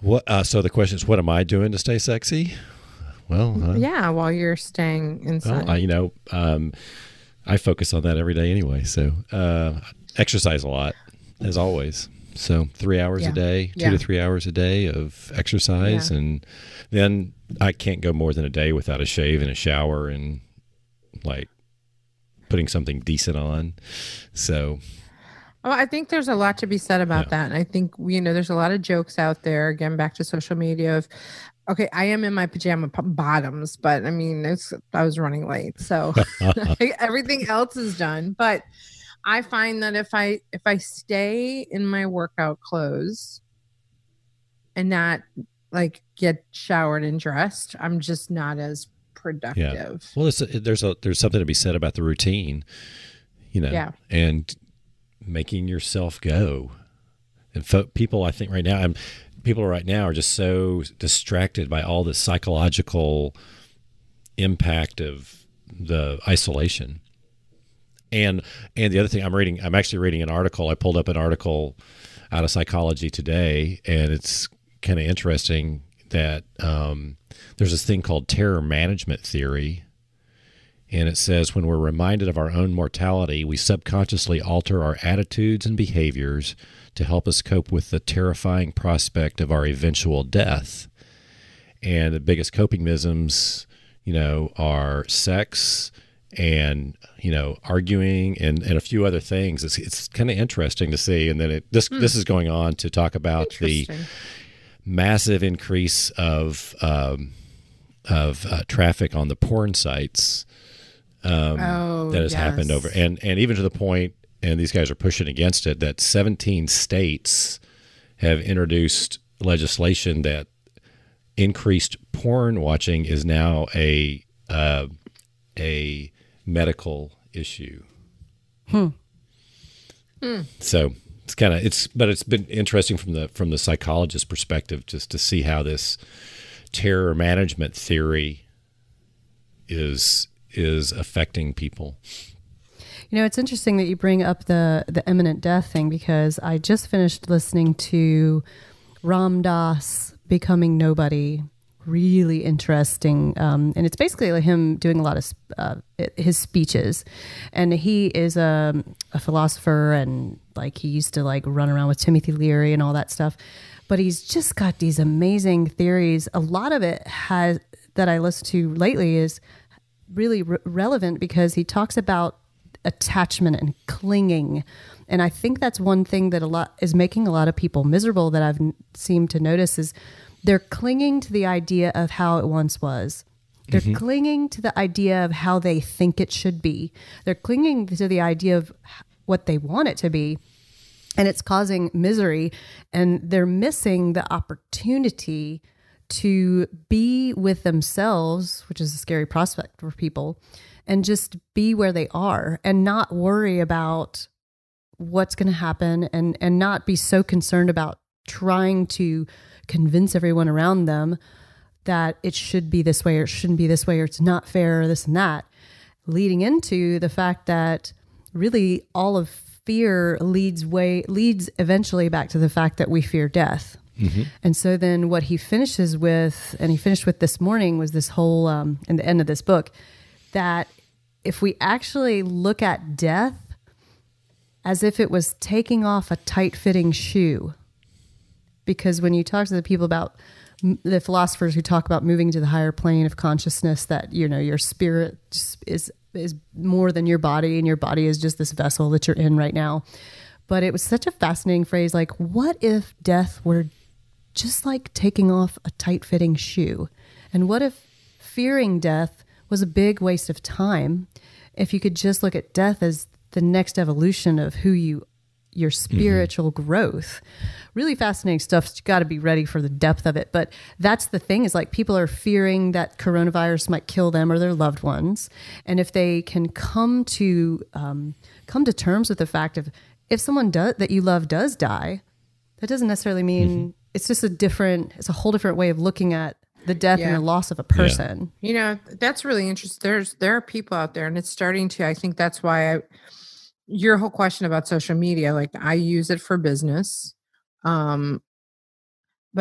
What? So the question is, what am I doing to stay sexy? Well, while you're staying inside. Well, I focus on that every day anyway. So exercise a lot, as always. So 3 hours a day, 2 to 3 hours a day of exercise. And then I can't go more than a day without a shave and a shower and like putting something decent on. So I think there's a lot to be said about that. And I think, there's a lot of jokes out there, again, back to social media of, okay, I am in my pajama bottoms, but I mean, I was running late. So everything else is done. But I find that if I stay in my workout clothes and not like get showered and dressed, I'm just not as productive. Yeah. Well, there's something to be said about the routine, and making yourself go. And people, I think right now, people right now are just so distracted by all the psychological impact of the isolation. And the other thing I'm actually reading an article. I pulled up an article out of Psychology Today, and it's kind of interesting that there's this thing called terror management theory. And it says, when we're reminded of our own mortality, we subconsciously alter our attitudes and behaviors to help us cope with the terrifying prospect of our eventual death. And the biggest coping mechanisms, are sex and, arguing and a few other things. It's kind of interesting to see. And then this is going on to talk about the massive increase of traffic on the porn sites that has happened over, and even to the point, and these guys are pushing against it, that 17 states have introduced legislation that increased porn watching is now a medical issue. So but it's been interesting from the psychologist perspective, just to see how this terror management theory is affecting people. It's interesting that you bring up the imminent death thing, because I just finished listening to Ram Dass, Becoming Nobody. Really interesting. And it's basically like him doing a lot of his speeches. And he is a philosopher, and like he used to like run around with Timothy Leary and all that stuff. But he's just got these amazing theories. A lot of it that I listened to lately is really relevant, because he talks about attachment and clinging. And I think that's one thing that is making a lot of people miserable, that I've seemed to notice, is they're clinging to the idea of how it once was. They're clinging to the idea of how they think it should be. They're clinging to the idea of what they want it to be. And it's causing misery. And they're missing the opportunity to be with themselves, which is a scary prospect for people, and just be where they are and not worry about what's going to happen, and not be so concerned about trying to convince everyone around them that it should be this way or it shouldn't be this way, or it's not fair, or this and that, leading into the fact that really all of fear leads eventually back to the fact that we fear death. And so then what he finishes with, and he finished with this morning, was this whole, in the end of this book, that if we actually look at death as if it was taking off a tight-fitting shoe, because when you talk to the people about, the philosophers who talk about moving to the higher plane of consciousness, that, your spirit is more than your body, and your body is just this vessel that you're in right now. But it was such a fascinating phrase, like, what if death were just like taking off a tight-fitting shoe? And what if fearing death was a big waste of time, if you could just look at death as the next evolution of your spiritual growth? Really fascinating stuff. You got to be ready for the depth of it. But that's the thing, is like, people are fearing that coronavirus might kill them or their loved ones. And if they can come to terms with the fact of, if someone that you love does die, that doesn't necessarily mean it's just it's a whole different way of looking at the death and the loss of a person. That's really interesting. There are people out there, and it's starting to, I think that's why your whole question about social media, like, I use it for business. But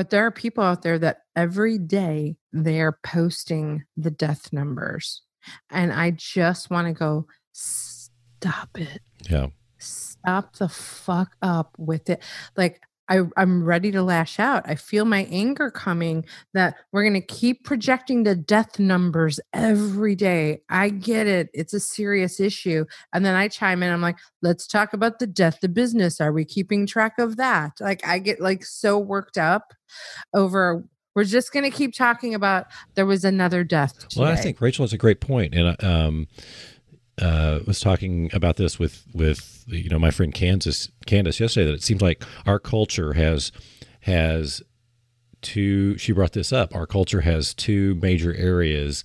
there are people out there that every day they're posting the death numbers. And I just want to go, stop it. Yeah. Stop the fuck up with it. Like, I'm ready to lash out. I feel my anger coming, that we're going to keep projecting the death numbers every day. I get it. It's a serious issue. And then I chime in. I'm like, let's talk about the death of business. Are we keeping track of that? Like, I get like so worked up over, we're just going to keep talking about there was another death today. Well, I think Rachel has a great point. And was talking about this with my friend Candace yesterday, that it seems like our culture has two. She brought this up. Our culture has two major areas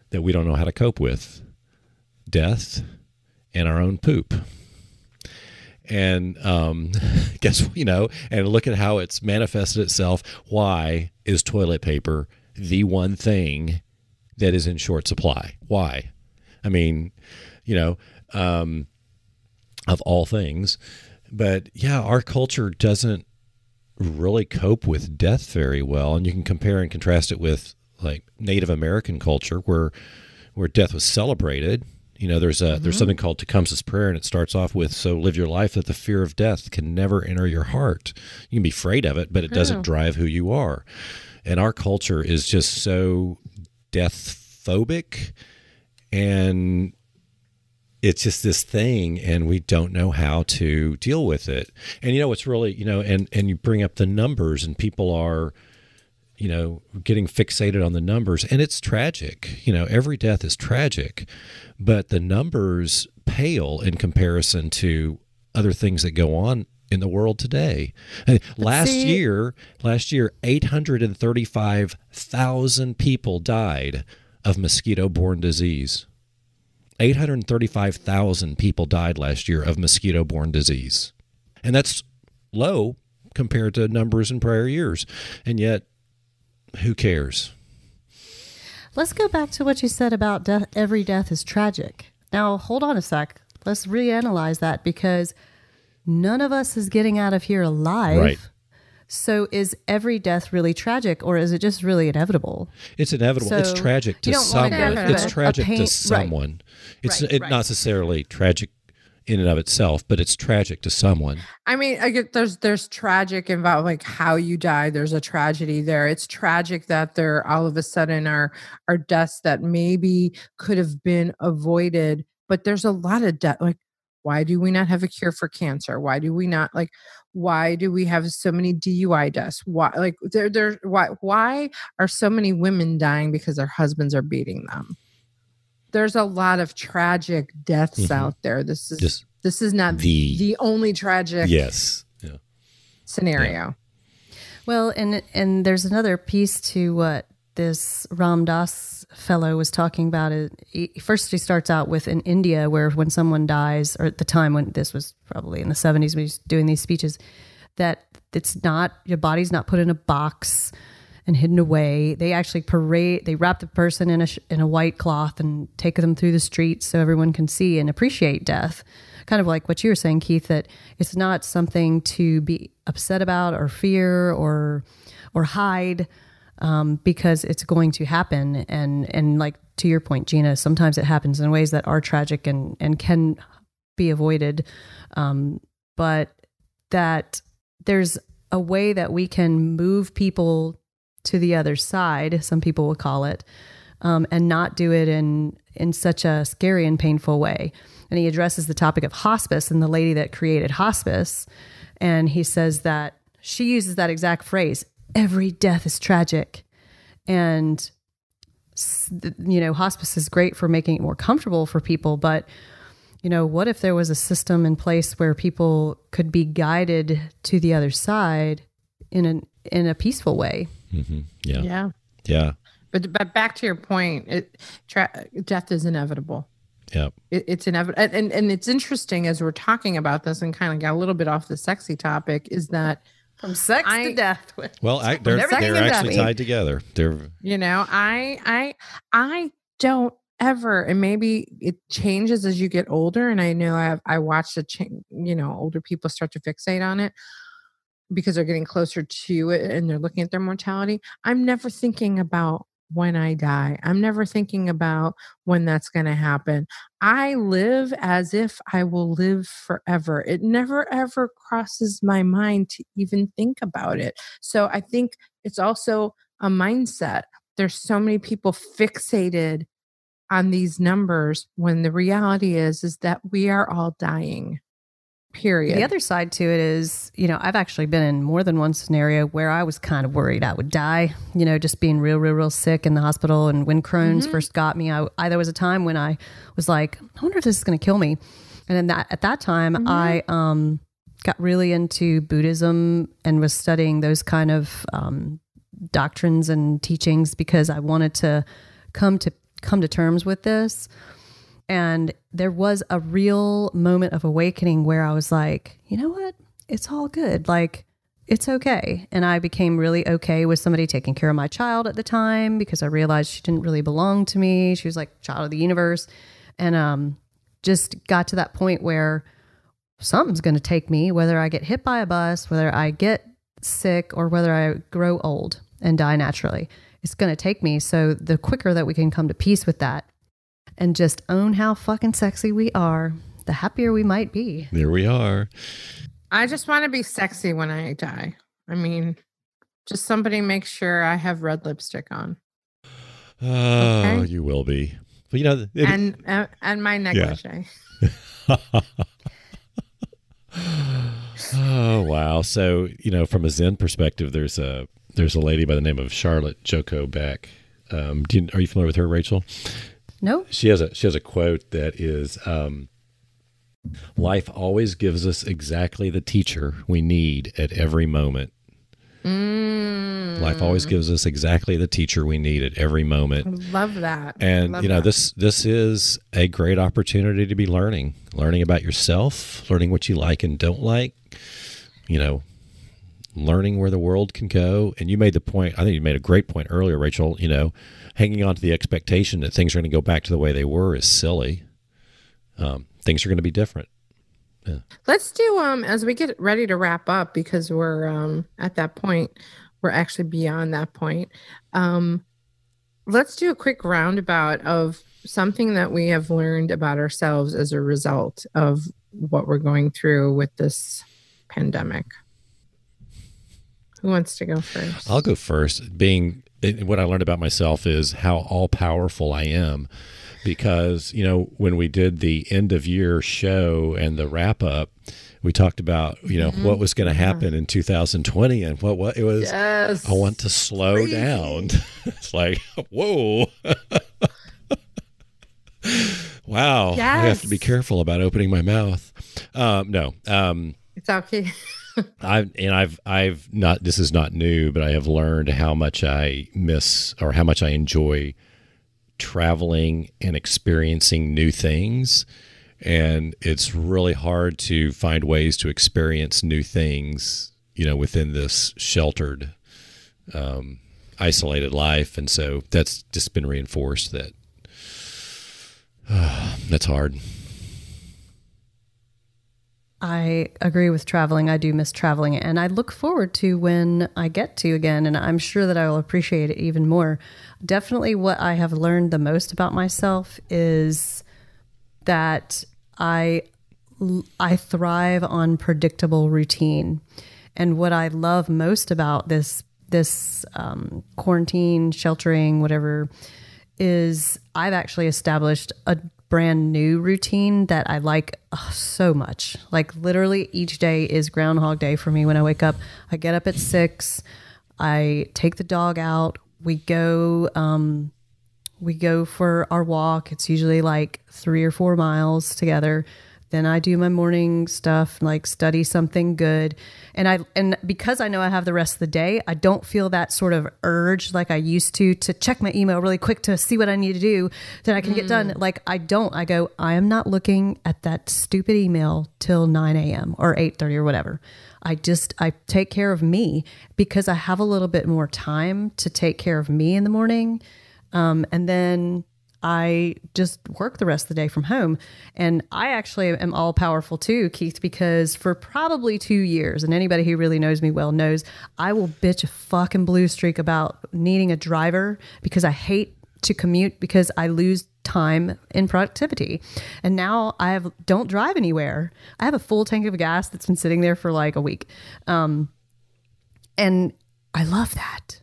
that we don't know how to cope with: death and our own poop. And and look at how it's manifested itself. Why is toilet paper the one thing that is in short supply? Why? I mean, of all things. But yeah, our culture doesn't really cope with death very well. And you can compare and contrast it with like Native American culture where death was celebrated. You know, there's something called Tecumseh's Prayer, and it starts off with, so live your life that the fear of death can never enter your heart. You can be afraid of it, but it doesn't drive who you are. And our culture is just so death phobic, and it's just this thing, and we don't know how to deal with it. And, you know, it's really, you know, and you bring up the numbers, and people are, you know, getting fixated on the numbers, and it's tragic. You know, every death is tragic, but the numbers pale in comparison to other things that go on in the world today. Last year, 835,000 people died of mosquito-borne disease. 835,000 people died last year of mosquito-borne disease. And that's low compared to numbers in prior years. And yet, who cares? Let's go back to what you said about death. Every death is tragic. Now, hold on a sec. Let's reanalyze that, because none of us is getting out of here alive. Right. So is every death really tragic, or is it just really inevitable? It's inevitable. So it's tragic to someone. It's tragic to someone. It's not necessarily tragic in and of itself, but it's tragic to someone. I mean, I get there's tragic involved, like how you die. There's a tragedy there. It's tragic that there all of a sudden are deaths that maybe could have been avoided, but there's a lot of death. Like, why do we not have a cure for cancer? Why do we not, like, why do we have so many DUI deaths? Why, like, why are so many women dying because their husbands are beating them? There's a lot of tragic deaths out there. This is not the only tragic scenario. Yeah. Well, and there's another piece to what this Ram Dass fellow was talking about. First, he starts out with in India, where when someone dies, or at the time when this was probably in the 70s when he's doing these speeches, that it's not, your body's not put in a box and hidden away. They actually they wrap the person in a white cloth and take them through the streets so everyone can see and appreciate death. Kind of like what you were saying, Keith, that it's not something to be upset about or fear or hide, because it's going to happen. And like to your point, Gina, sometimes it happens in ways that are tragic and can be avoided. But that there's a way that we can move people to the other side, some people will call it, and not do it in such a scary and painful way. And he addresses the topic of hospice and the lady that created hospice. And he says that she uses that exact phrase, every death is tragic. And, you know, hospice is great for making it more comfortable for people. But, you know, what if there was a system in place where people could be guided to the other side in a peaceful way? Mm-hmm. Yeah. But back to your point, death is inevitable. Yeah, it's inevitable. And it's interesting as we're talking about this and kind of got a little bit off the sexy topic, is that from sex to death. Well, they're actually tied together. You know, I don't ever, and maybe it changes as you get older. And I know I watched older people start to fixate on it because they're getting closer to it and they're looking at their mortality. I'm never thinking about when I die. I'm never thinking about when that's going to happen. I live as if I will live forever. It never, ever crosses my mind to even think about it. So I think it's also a mindset. There's so many people fixated on these numbers when the reality is that we are all dying. Period. The other side to it is, you know, I've actually been in more than one scenario where I was kind of worried I would die, you know, just being real sick in the hospital. And when Crohn's first got me, there was a time when I was like, I wonder if this is going to kill me. And then at that time, I got really into Buddhism and was studying those kind of doctrines and teachings because I wanted to come to terms with this. And there was a real moment of awakening where I was like, you know what? It's all good. Like, it's okay. And I became really okay with somebody taking care of my child at the time because I realized she didn't really belong to me. She was like child of the universe. And just got to that point where something's going to take me, whether I get hit by a bus, whether I get sick, or whether I grow old and die naturally. It's going to take me. So the quicker that we can come to peace with that and just own how fucking sexy we are, the happier we might be. There we are. I just want to be sexy when I die. I mean, just somebody make sure I have red lipstick on. Oh, Okay? you will be. But you know, and my negligee. Yeah. Oh, wow. So, you know, from a Zen perspective, there's a lady by the name of Charlotte Joko Beck. Are you familiar with her, Rachel? No. She has a quote that is, life always gives us exactly the teacher we need at every moment. Life always gives us exactly the teacher we need at every moment. I love that. And, love you know, that. this is a great opportunity to be learning about yourself, learning what you like and don't like, you know, learning where the world can go. And you made the point, I think you made a great point earlier, Rachel, you know, hanging on to the expectation that things are going to go back to the way they were is silly. Things are going to be different. Yeah. Let's do, as we get ready to wrap up, because we're at that point, we're actually beyond that point. Let's do a quick roundabout of something that we have learned about ourselves as a result of what we're going through with this pandemic. Who wants to go first? I'll go first. What I learned about myself is how all powerful I am. Because, you know, when we did the end of year show and the wrap up, we talked about, you know, what was going to happen in 2020 and what it was. Yes. I want to slow down. It's like, whoa. Wow. Yes. I have to be careful about opening my mouth. No. It's okay. I've not, this is not new, but I have learned how much I miss or how much I enjoy traveling and experiencing new things. And it's really hard to find ways to experience new things, you know, within this sheltered, isolated life. And so that's just been reinforced that that's hard. I agree with traveling. I do miss traveling, and I look forward to when I get to again, and I'm sure that I will appreciate it even more. Definitely what I have learned the most about myself is that I thrive on predictable routine. And what I love most about this quarantine, sheltering, whatever, is I've actually established a brand new routine that I like so much. Like literally each day is Groundhog Day for me. When I wake up, I get up at 6, I take the dog out, we go for our walk. It's usually like 3 or 4 miles together. Then I do my morning stuff, like study something good. And because I know I have the rest of the day, I don't feel that sort of urge like I used to check my email really quick to see what I need to do that I can get done. Like I don't. I go, I am not looking at that stupid email till 9 a.m. or 8:30 or whatever. I take care of me because I have a little bit more time to take care of me in the morning. And then I just work the rest of the day from home. And I actually am all powerful too, Keith, because for probably 2 years, and anybody who really knows me well knows, I will bitch a fucking blue streak about needing a driver because I hate to commute because I lose time in productivity. And now don't drive anywhere. I have a full tank of gas that's been sitting there for like a week. And I love that.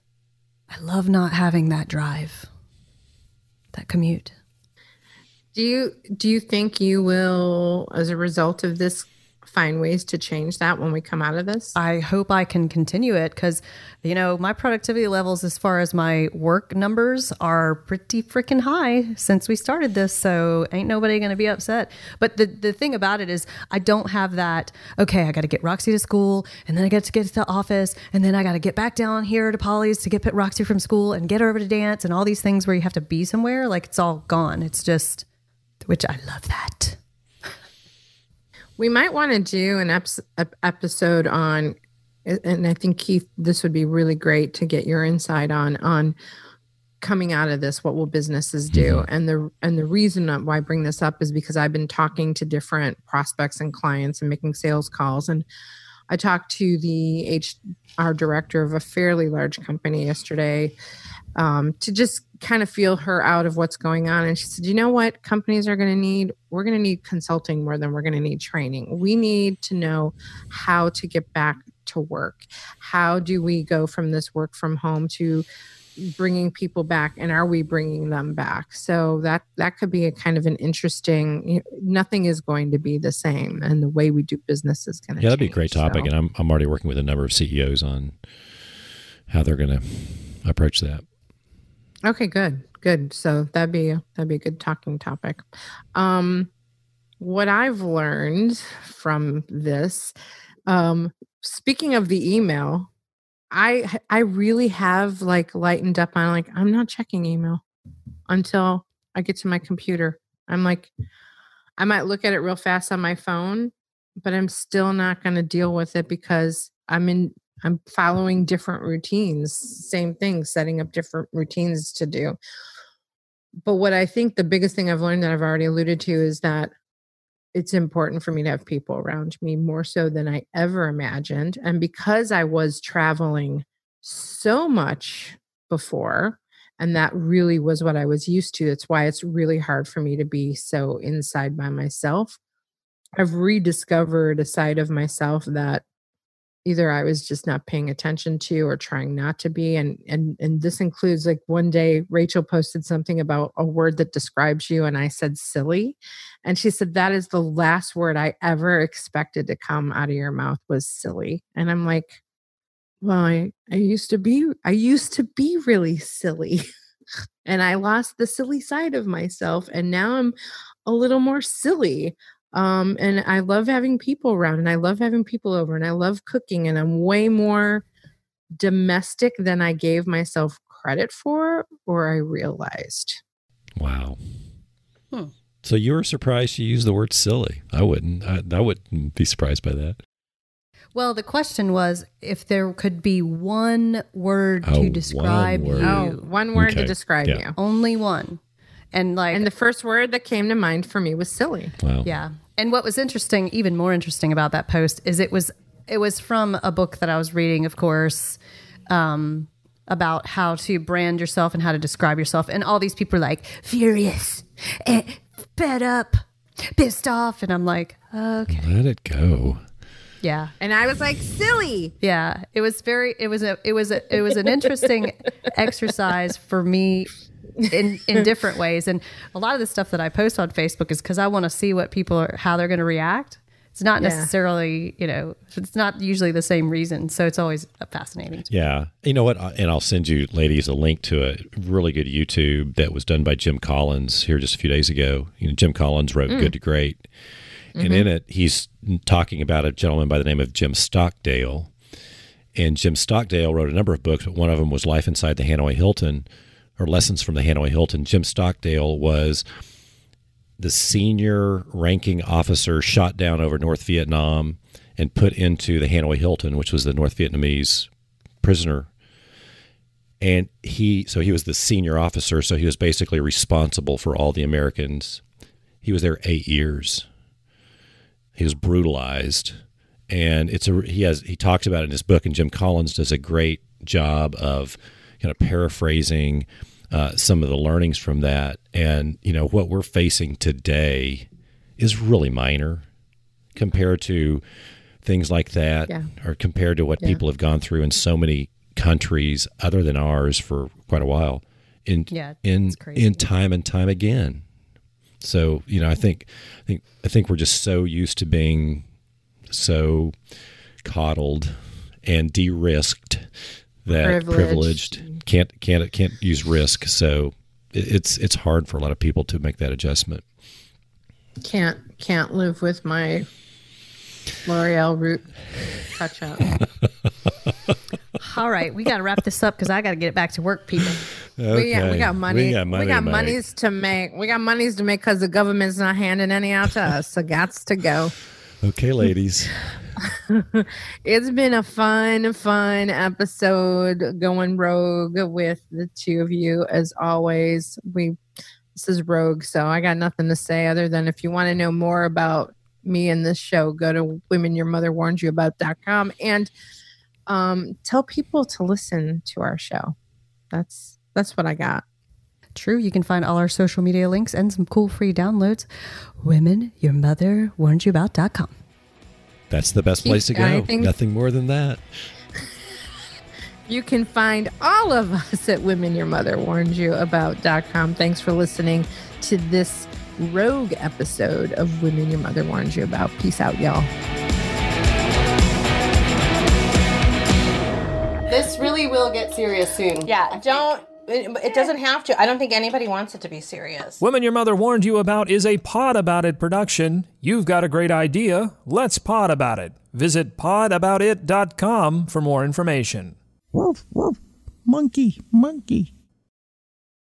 I love not having that drive. That commute. Do you think you will, as a result of this, find ways to change that when we come out of this? I hope I can continue it because, you know, my productivity levels as far as my work numbers are pretty freaking high since we started this. So ain't nobody going to be upset. But the thing about it is I don't have that, okay, I got to get Roxy to school and then I got to get to the office and then I got to get back down here to Polly's to get Roxy from school and get her over to dance and all these things where you have to be somewhere. Like it's all gone. It's just, which I love that. We might want to do an episode on, and I think Keith, this would be really great to get your insight on coming out of this, what will businesses do? And the reason why I bring this up is because I've been talking to different prospects and clients and making sales calls. And I talked to the HR director of a fairly large company yesterday to just kind of feel her out of what's going on. And she said, you know what companies are going to need? We're going to need consulting more than we're going to need training. We need to know how to get back to work. How do we go from this work from home to bringing people back, and are we bringing them back? So that could be a kind of an interesting, nothing is going to be the same, and the way we do business is going to change. That'd be a great topic. So. And I'm already working with a number of CEOs on how they're going to approach that. Okay, good. So that'd be a good talking topic. What I've learned from this, speaking of the email, I really have like lightened up on like, I'm not checking email until I get to my computer. I'm like, I might look at it real fast on my phone, but I'm still not going to deal with it because I'm following different routines, same thing, setting up different routines to do. But what I think the biggest thing I've learned that I've already alluded to is that it's important for me to have people around me more so than I ever imagined. And because I was traveling so much before, and that really was what I was used to, that's why it's really hard for me to be so inside by myself. I've rediscovered a side of myself that either I was just not paying attention to or trying not to be. And this includes like one day Rachel posted something about a word that describes you. And I said, silly. And she said, that is the last word I ever expected to come out of your mouth was silly. And I'm like, well, I used to be really silly and I lost the silly side of myself. And now I'm a little more silly. And I love having people around and I love having people over and I love cooking and I'm way more domestic than I gave myself credit for or I realized. Wow. So you were surprised you used the word silly. I wouldn't be surprised by that. Well, the question was if there could be one word to describe you. One word to describe you. Only one. And the first word that came to mind for me was silly. Wow. Yeah. And what was interesting, even more interesting about that post is it was from a book that I was reading, of course, about how to brand yourself and how to describe yourself. And all these people are like furious, fed up, pissed off. And I'm like, okay. Let it go. Yeah. And I was like, silly. Yeah. It was an interesting exercise for me in different ways. And a lot of the stuff that I post on Facebook is because I want to see what how they're going to react. It's not necessarily, it's not usually the same reason. So it's always fascinating. Yeah. You know what? And I'll send you ladies a link to a really good YouTube that was done by Jim Collins here just a few days ago. Jim Collins wrote Good to Great. And in it, he's talking about a gentleman by the name of Jim Stockdale. And Jim Stockdale wrote a number of books, but one of them was Life Inside the Hanoi Hilton, or Lessons from the Hanoi Hilton. Jim Stockdale was the senior ranking officer shot down over North Vietnam and put into the Hanoi Hilton, which was the North Vietnamese prisoner. And he was the senior officer, so he was basically responsible for all the Americans. He was there 8 years. He was brutalized. And he talks about it in his book, and Jim Collins does a great job of kind of paraphrasing some of the learnings from that. And, what we're facing today is really minor compared to things like that, or compared to what people have gone through in so many countries other than ours for quite a while in time and time again. So, I think we're just so used to being so coddled and de-risked that privileged can't use risk. So it's hard for a lot of people to make that adjustment. Can't live with my L'Oreal root touch up. All right, we got to wrap this up because I got to get back to work, people. Okay. We got money. We got monies to make. We got monies to make because the government's not handing any out to us. So gots to go. Okay, ladies. It's been a fun episode going rogue with the two of you as always. This is rogue, so I got nothing to say other than if you want to know more about me and this show, go to womenyourmotherwarnsyouabout.com and tell people to listen to our show. That's what I got. True. You can find all our social media links and some cool free downloads. womenyourmotherwarnsyouabout.com. That's the best place to go. Nothing more than that. You can find all of us at womenyourmotherwarnsyouabout.com. Thanks for listening to this rogue episode of Women Your Mother Warns You About. Peace out, y'all. This really will get serious soon. Yeah, it doesn't have to. I don't think anybody wants it to be serious. Women Your Mother Warned You About is a Pod About It production. You've got a great idea. Let's pod about it. Visit podaboutit.com for more information. Woof, woof. Monkey, monkey.